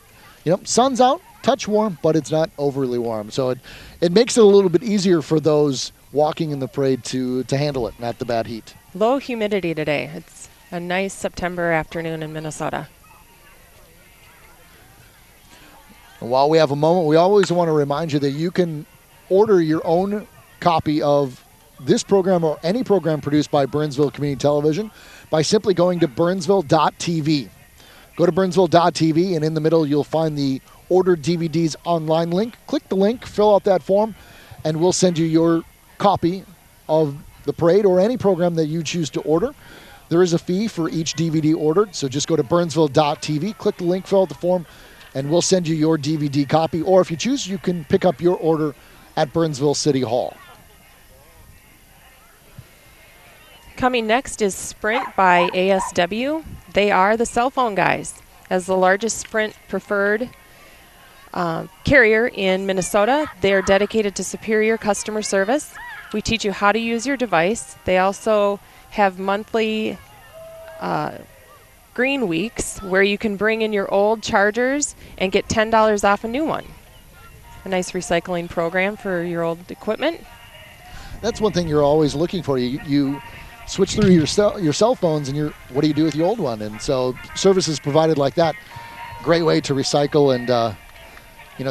sun's out, touch warm, but it's not overly warm. So it makes it a little bit easier for those walking in the parade to handle it, not the bad heat. Low humidity today. It's a nice September afternoon in Minnesota. And while we have a moment, we always want to remind you that you can order your own copy of this program or any program produced by Burnsville Community Television by simply going to burnsville.tv. Go to burnsville.tv, and in the middle you'll find the Order DVDs online link. Click the link, fill out that form, and we'll send you your copy of the parade or any program that you choose to order. There is a fee for each DVD ordered, so just go to burnsville.tv, click the link, fill out the form, and we'll send you your DVD copy. Or if you choose, you can pick up your order at Burnsville City Hall. Coming next is Sprint by ASW. They are the cell phone guys. As the largest Sprint preferred carrier in Minnesota, they are dedicated to superior customer service. We teach you how to use your device. They also have monthly green weeks where you can bring in your old chargers and get $10 off a new one. A nice recycling program for your old equipment. That's one thing you're always looking for. You switch through your cell phones, and what do you do with your old one? And so services provided like that, great way to recycle, and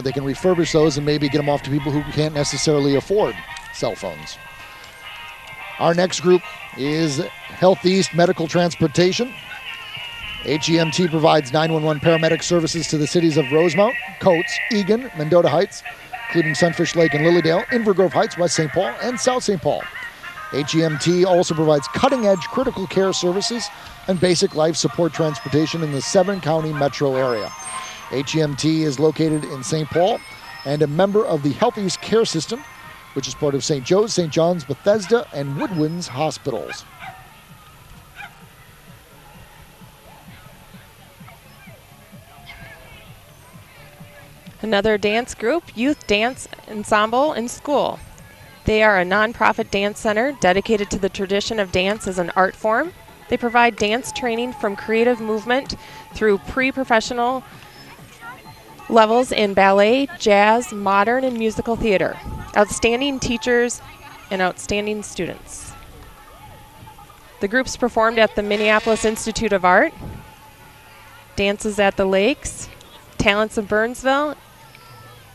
they can refurbish those and maybe get them off to people who can't necessarily afford cell phones. Our next group is Health East Medical Transportation. HEMT provides 911 paramedic services to the cities of Rosemount, Coates, Eagan, Mendota Heights, including Sunfish Lake and Lilydale, Inver Grove Heights, West St. Paul, and South St. Paul. HEMT also provides cutting-edge critical care services and basic life support transportation in the 7-county metro area. HEMT is located in St. Paul and a member of the Health East Care System, which is part of St. Joe's, St. John's, Bethesda, and Woodwinds hospitals. Another dance group, Youth Dance Ensemble in School. They are a nonprofit dance center dedicated to the tradition of dance as an art form. They provide dance training from creative movement through pre-professional levels in ballet, jazz, modern, and musical theater. Outstanding teachers and outstanding students. The groups performed at the Minneapolis Institute of Art, Dances at the Lakes, Talents of Burnsville,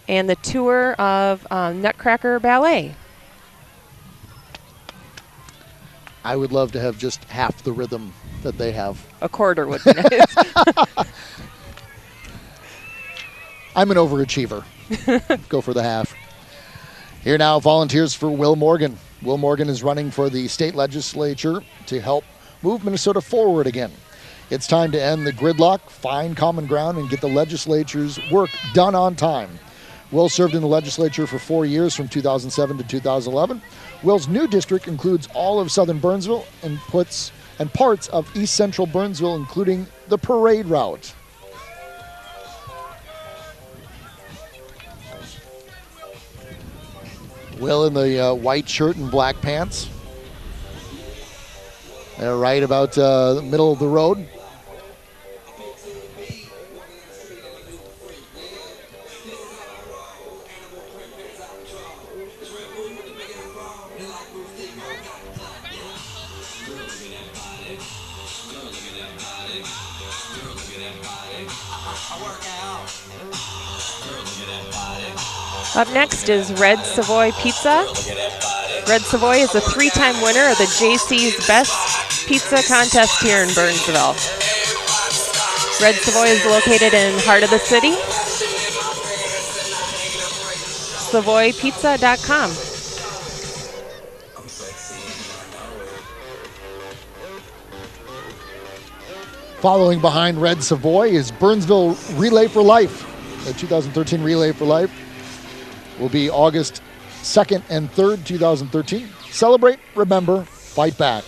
and the tour of Nutcracker Ballet. I would love to have just half the rhythm that they have. A quarter would be nice. I'm an overachiever. Go for the half. Here now, volunteers for Will Morgan. Will Morgan is running for the state legislature to help move Minnesota forward again. It's time to end the gridlock, find common ground, and get the legislature's work done on time. Will served in the legislature for 4 years from 2007 to 2011. Will's new district includes all of southern Burnsville and parts of east central Burnsville, including the parade route. Will in the white shirt and black pants. They're right about the middle of the road. Up next is Red Savoy Pizza. Red Savoy is a 3-time winner of the JC's Best Pizza Contest here in Burnsville. Red Savoy is located in heart of the city. SavoyPizza.com. Following behind Red Savoy is Burnsville Relay for Life. The 2013 Relay for Life will be August 2nd and 3rd, 2013. Celebrate, remember, fight back.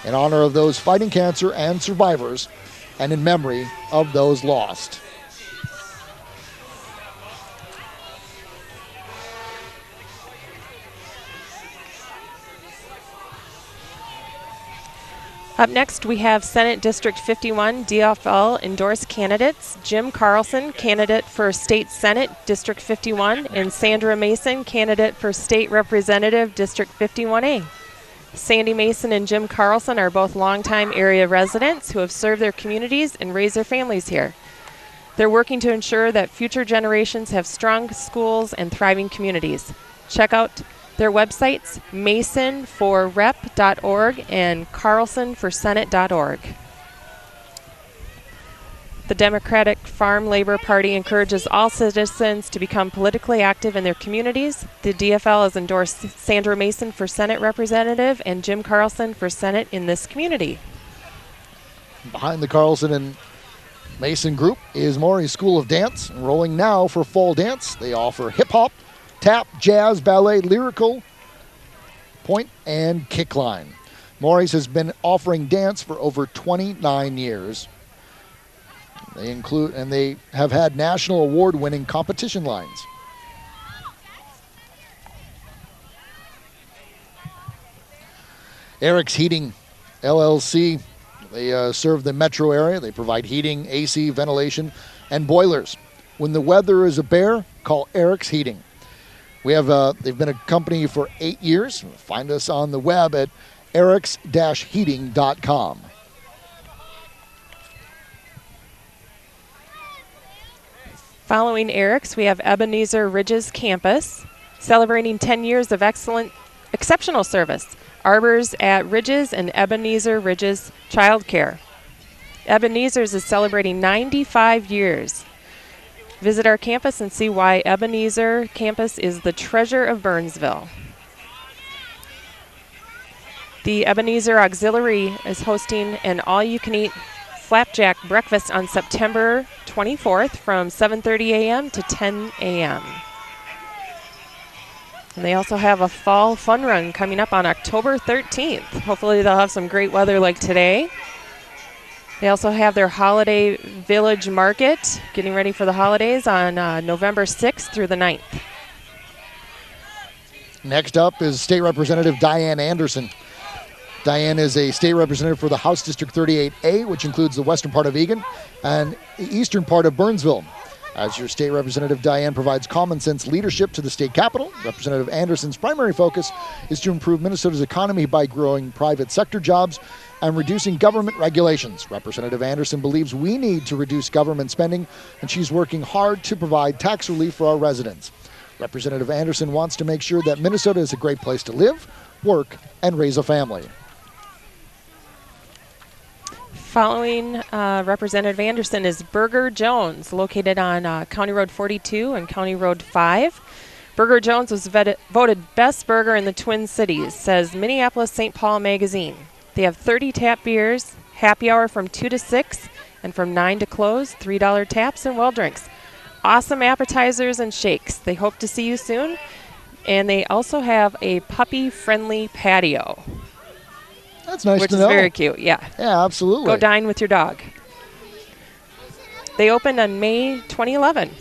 In honor of those fighting cancer and survivors, and in memory of those lost. Up next, we have Senate District 51 DFL endorsed candidates, Jim Carlson, candidate for State Senate District 51, and Sandra Mason, candidate for State Representative District 51A. Sandy Mason and Jim Carlson are both longtime area residents who have served their communities and raised their families here. They're working to ensure that future generations have strong schools and thriving communities. Check out their websites, masonforrep.org and carlsonforsenate.org. The Democratic Farm Labor Party encourages all citizens to become politically active in their communities. The DFL has endorsed Sandra Mason for Senate Representative and Jim Carlson for Senate in this community. Behind the Carlson and Mason group is Maury School of Dance, enrolling now for fall dance. They offer hip-hop, tap, jazz, ballet, lyrical, point, and kickline. Maury's has been offering dance for over 29 years. They have had national award-winning competition lines. Eric's Heating LLC. They serve the metro area. They provide heating, AC, ventilation, and boilers. When the weather is a bear, call Eric's Heating. They've been a company for 8 years. Find us on the web at erics-heating.com. Following Eric's, we have Ebenezer Ridges Campus, celebrating 10 years of exceptional service. Arbors at Ridges and Ebenezer Ridges Childcare. Ebenezer's is celebrating 95 years. Visit our campus and see why Ebenezer Campus is the treasure of Burnsville. The Ebenezer Auxiliary is hosting an all-you-can-eat flapjack breakfast on September 24th from 7:30 a.m. to 10 a.m. And they also have a fall fun run coming up on October 13th. Hopefully they'll have some great weather like today. They also have their Holiday Village Market, getting ready for the holidays on November 6th through the 9th. Next up is State Representative Diane Anderson. Diane is a state representative for the House District 38A, which includes the western part of Egan and the eastern part of Burnsville. As your state representative, Diane provides common sense leadership to the state capitol. Representative Anderson's primary focus is to improve Minnesota's economy by growing private sector jobs and reducing government regulations. Representative Anderson believes we need to reduce government spending, and she's working hard to provide tax relief for our residents. Representative Anderson wants to make sure that Minnesota is a great place to live, work, and raise a family. Following Representative Anderson is Burger Jones, located on County Road 42 and County Road 5. Burger Jones was voted best burger in the Twin Cities, says Minneapolis-St. Paul Magazine. They have 30 tap beers, happy hour from 2 to 6, and from 9 to close, $3 taps and well drinks. Awesome appetizers and shakes. They hope to see you soon. And they also have a puppy-friendly patio. That's nice which to is know. very cute, yeah. Yeah, absolutely. Go dine with your dog. They opened on May 2011.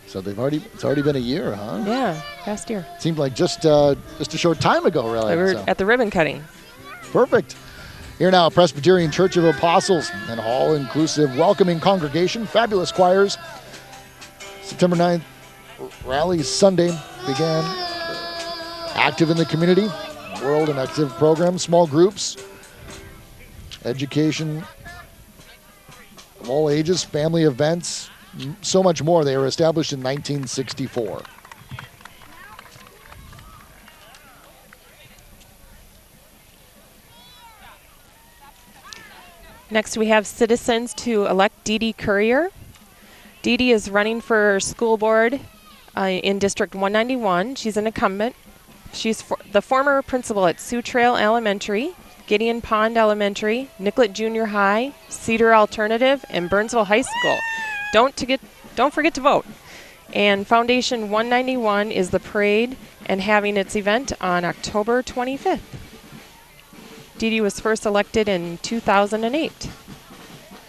So it's already been a year, huh? Yeah, past year. Seemed like just a short time ago, really. They were at the ribbon cutting. Perfect. Here now, Presbyterian Church of Apostles, an all-inclusive, welcoming congregation, fabulous choirs. September 9th, Rally Sunday began. Active in the community, world and active programs, small groups, education of all ages, family events, so much more. They were established in 1964. Next, we have citizens to elect Dee Dee Courier. Dee Dee is running for school board in District 191. She's an incumbent. She's the former principal at Sioux Trail Elementary, Gideon Pond Elementary, Nicollet Junior High, Cedar Alternative, and Burnsville High School. Don't forget to vote. And Foundation 191 is the parade and having its event on October 25th. Dee Dee was first elected in 2008.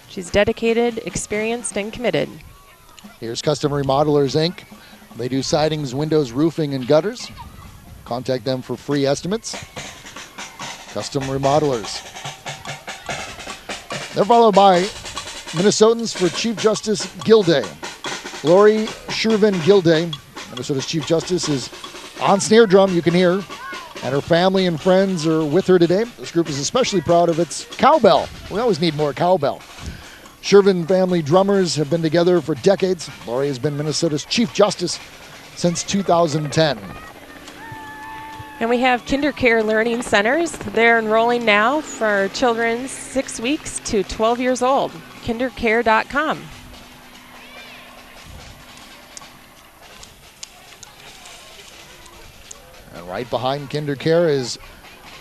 She's dedicated, experienced, and committed. Here's Custom Remodelers, Inc. They do sidings, windows, roofing, and gutters. Contact them for free estimates. Custom Remodelers. They're followed by Minnesotans for Chief Justice Gilday. Lori Shervin Gilday, Minnesota's Chief Justice, is on snare drum, you can hear, and her family and friends are with her today. This group is especially proud of its cowbell. We always need more cowbell. Shervin family drummers have been together for decades. Lori has been Minnesota's Chief Justice since 2010. And we have KinderCare Learning Centers. They're enrolling now for children 6 weeks to 12 years old. KinderCare.com. And right behind KinderCare is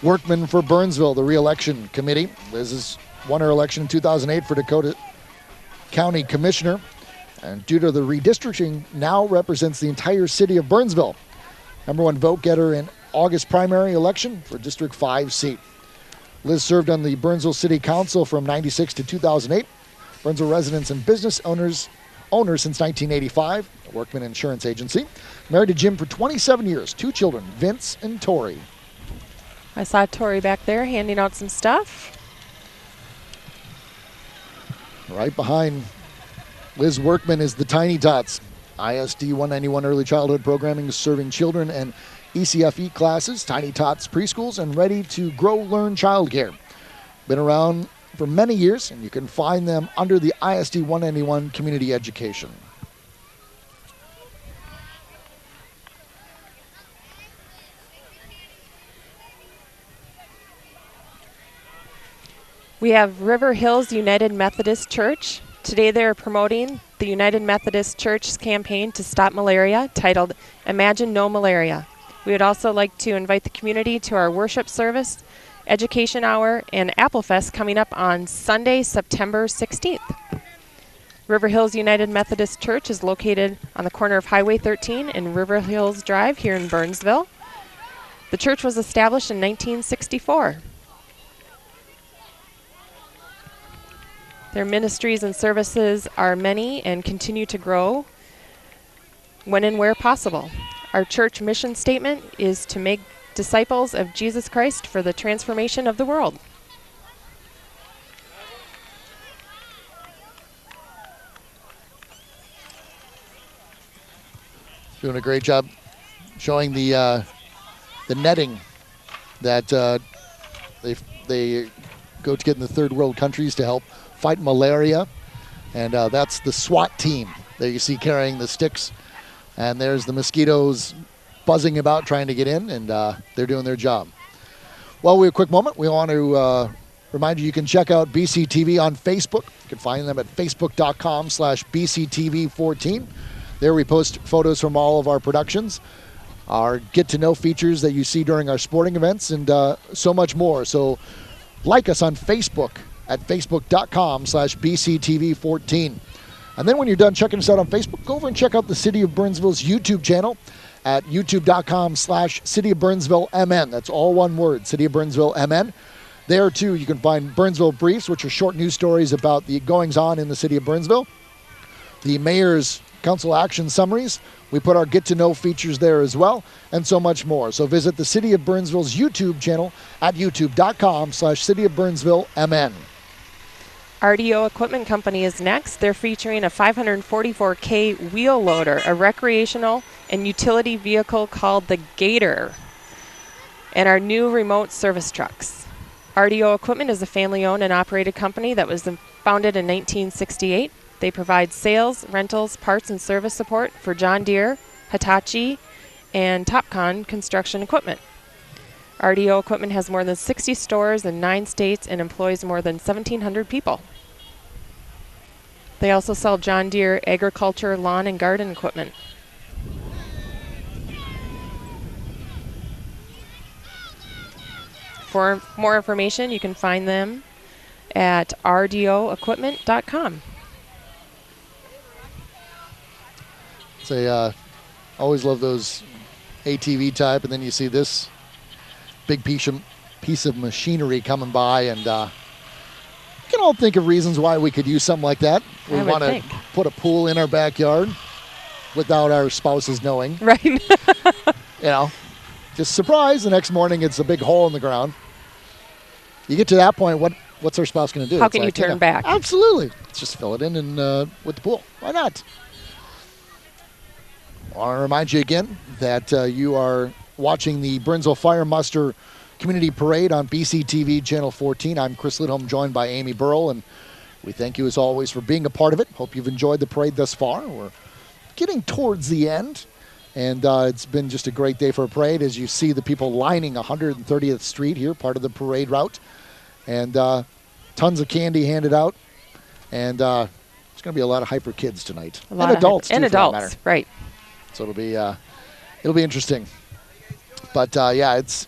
Workman for Burnsville, the re-election committee. Liz has won her election in 2008 for Dakota County Commissioner, and due to the redistricting, now represents the entire city of Burnsville. #1 vote getter in August primary election for District 5 seat. Liz served on the Burnsville City Council from 96 to 2008. Burnsville residents and business owners since 1985, a Workman Insurance Agency. Married to Jim for 27 years, 2 children, Vince and Tori. I saw Tori back there handing out some stuff. Right behind Liz Workman is the Tiny Tots. ISD 191 early childhood programming serving children and ECFE classes, Tiny Tots preschools, and Ready to Grow Learn childcare. Been around for many years, and you can find them under the ISD 191 Community Education. We have River Hills United Methodist Church. Today they're promoting the United Methodist Church's campaign to stop malaria, titled Imagine No Malaria. We would also like to invite the community to our worship service, education hour, and Apple Fest coming up on Sunday, September 16th. River Hills United Methodist Church is located on the corner of Highway 13 and River Hills Drive here in Burnsville. The church was established in 1964. Their ministries and services are many and continue to grow when and where possible. Our church mission statement is to make disciples of Jesus Christ for the transformation of the world. Doing a great job showing the netting that they go to get in the third world countries to help fight malaria. And that's the SWAT team that you see carrying the sticks. And there's the mosquitoes buzzing about trying to get in, and they're doing their job. Well, we have a quick moment. We want to remind you can check out BCTV on Facebook. You can find them at facebook.com/BCTV14. There we post photos from all of our productions, our get-to-know features that you see during our sporting events, and so much more. So like us on Facebook at facebook.com/BCTV14. And then when you're done checking us out on Facebook, go over and check out the City of Burnsville's YouTube channel at youtube.com/City of Burnsville MN. That's all one word, City of Burnsville MN. There, too, you can find Burnsville Briefs, which are short news stories about the goings-on in the City of Burnsville. The Mayor's Council Action Summaries. We put our get-to-know features there as well, and so much more. So visit the City of Burnsville's YouTube channel at youtube.com/City of Burnsville MN. RDO Equipment Company is next. They're featuring a 544K wheel loader, a recreational and utility vehicle called the Gator, and our new remote service trucks. RDO Equipment is a family-owned and operated company that was founded in 1968. They provide sales, rentals, parts, and service support for John Deere, Hitachi, and Topcon construction equipment. RDO Equipment has more than 60 stores in 9 states and employs more than 1,700 people. They also sell John Deere agriculture, lawn, and garden equipment. For more information, you can find them at rdoequipment.com. Always love those ATV type, and then you see this big piece of machinery coming by, and we can all think of reasons why we could use something like that. We want to put a pool in our backyard without our spouses knowing. Right. Just surprise, the next morning it's a big hole in the ground. You get to that point, what's our spouse going to do? How can you turn back? Absolutely. Let's just fill it in and with the pool. Why not? I want to remind you again that you are watching the Burnsville Fire Muster Community Parade on BCTV Channel 14. I'm Chris Lidholm, joined by Amy Burrell, and we thank you as always for being a part of it. Hope you've enjoyed the parade thus far. We're getting towards the end, and it's been just a great day for a parade as you see the people lining 130th Street here, part of the parade route, and tons of candy handed out, and there's going to be a lot of hyper kids tonight, and adults too, and for that adults, matter. right? So it'll be interesting. But it's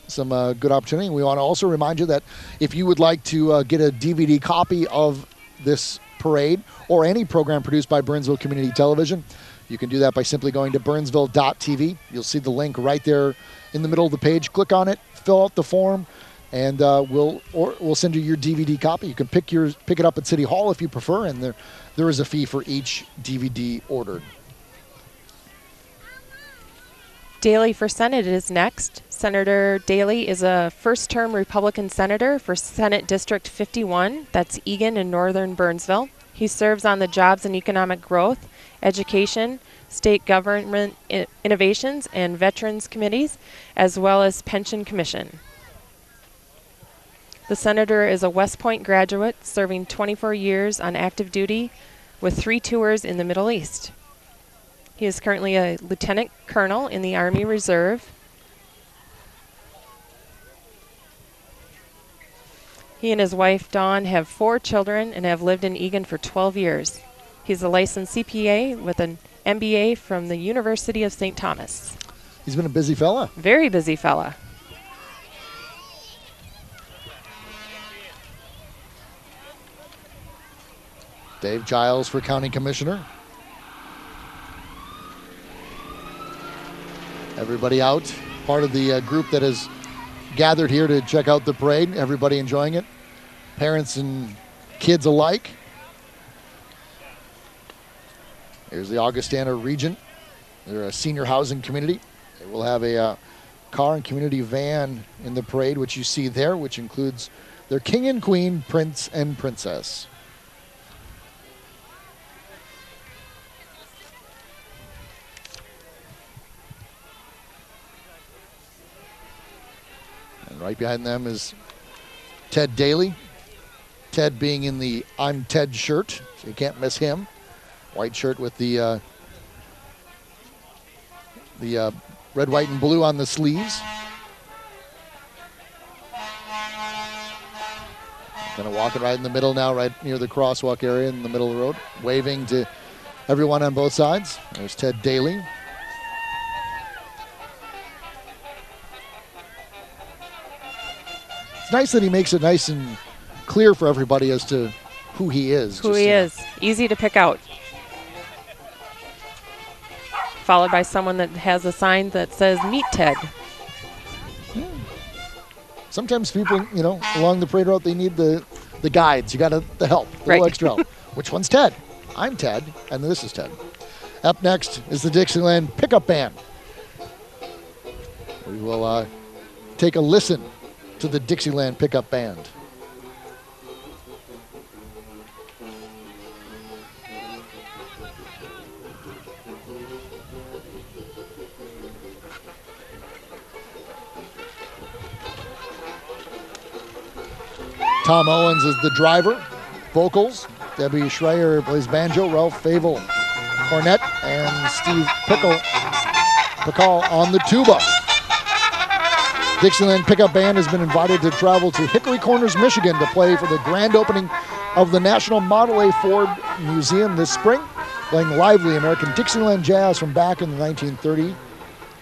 some good opportunity. We want to also remind you that if you would like to get a DVD copy of this parade or any program produced by Burnsville Community Television, you can do that by simply going to burnsville.tv. You'll see the link right there in the middle of the page. Click on it, fill out the form, and we'll send you your DVD copy. You can pick it up at City Hall if you prefer, and there is a fee for each DVD ordered. Daly for Senate is next. Senator Daly is a first-term Republican senator for Senate District 51. That's Eagan in northern Burnsville. He serves on the Jobs and Economic Growth, Education, State Government Innovations, and Veterans Committees, as well as Pension Commission. The senator is a West Point graduate, serving 24 years on active duty with 3 tours in the Middle East. He is currently a lieutenant colonel in the Army Reserve. He and his wife, Dawn, have 4 children and have lived in Eagan for 12 years. He's a licensed CPA with an MBA from the University of St. Thomas. He's been a busy fella. Very busy fella. Dave Giles for County Commissioner. Everybody out, part of the group that has gathered here to check out the parade. Everybody enjoying it. Parents and kids alike. Here's the Augustana Regent. They're a senior housing community. They will have a car and community van in the parade, which you see there, which includes their king and queen, prince and princess. And right behind them is Ted Daly. Ted being in the I'm Ted shirt, so you can't miss him. White shirt with the red, white, and blue on the sleeves. Kind of walking right in the middle now, right near the crosswalk area in the middle of the road, waving to everyone on both sides. There's Ted Daly. It's nice that he makes it nice and clear for everybody as to who he is. Who he is. Easy to pick out. Followed by someone that has a sign that says, "Meet Ted." Yeah. Sometimes people, along the parade route, they need the guides. You got the help, a little extra help. Which one's Ted? I'm Ted, and this is Ted. Up next is the Dixieland Pickup Band. We will take a listen to the Dixieland Pickup Band. Tom Owens is the driver. Vocals, Debbie Schreier plays banjo, Ralph Favel cornet, and Steve Pickle on the tuba. Dixieland Pickup Band has been invited to travel to Hickory Corners, Michigan to play for the grand opening of the National Model A Ford Museum this spring, playing lively American Dixieland jazz from back in the 1930,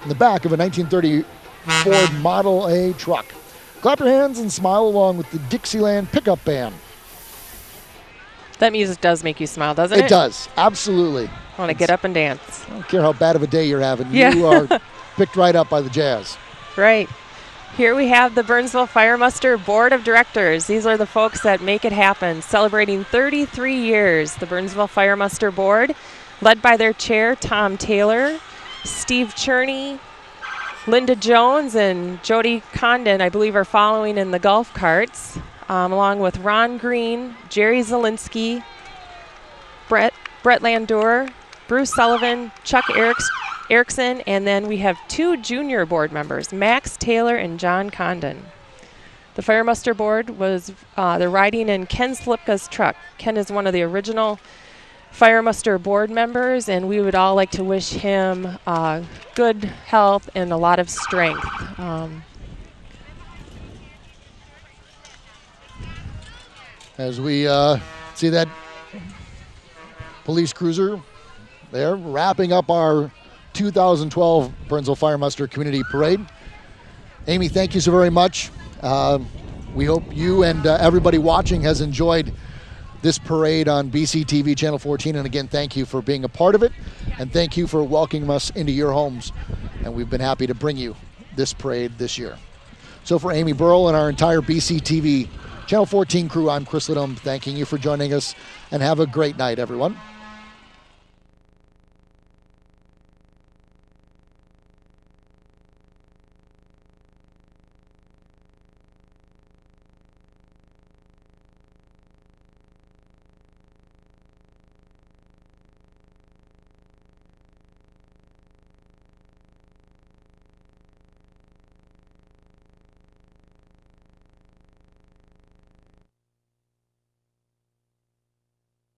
in the back of a 1930 Ford Model A truck. Clap your hands and smile along with the Dixieland Pickup Band. That music does make you smile, doesn't it? It does, absolutely. I want to get up and dance. I don't care how bad of a day you're having. Yeah. You are picked right up by the jazz. Right. Here we have the Burnsville Fire Muster Board of Directors. These are the folks that make it happen, celebrating 33 years. The Burnsville Fire Muster Board, led by their chair, Tom Taylor, Steve Cherney, Linda Jones, and Jody Condon, I believe, are following in the golf carts, along with Ron Green, Jerry Zielinski, Brett Landor, Bruce Sullivan, Chuck Erickson, and then we have 2 junior board members, Max Taylor and John Condon. The Fire Muster Board was they're riding in Ken Slipka's truck. Ken is one of the original Fire Muster board members, and we would all like to wish him good health and a lot of strength. As we see that police cruiser there, wrapping up our 2012 Burnsville Fire Muster Community Parade. Amy, thank you so very much. We hope you and everybody watching has enjoyed this parade on BCTV Channel 14. And again, thank you for being a part of it. And thank you for welcoming us into your homes. And we've been happy to bring you this parade this year. So for Amy Burrell and our entire BCTV Channel 14 crew, I'm Chris Lidham, thanking you for joining us. And have a great night, everyone.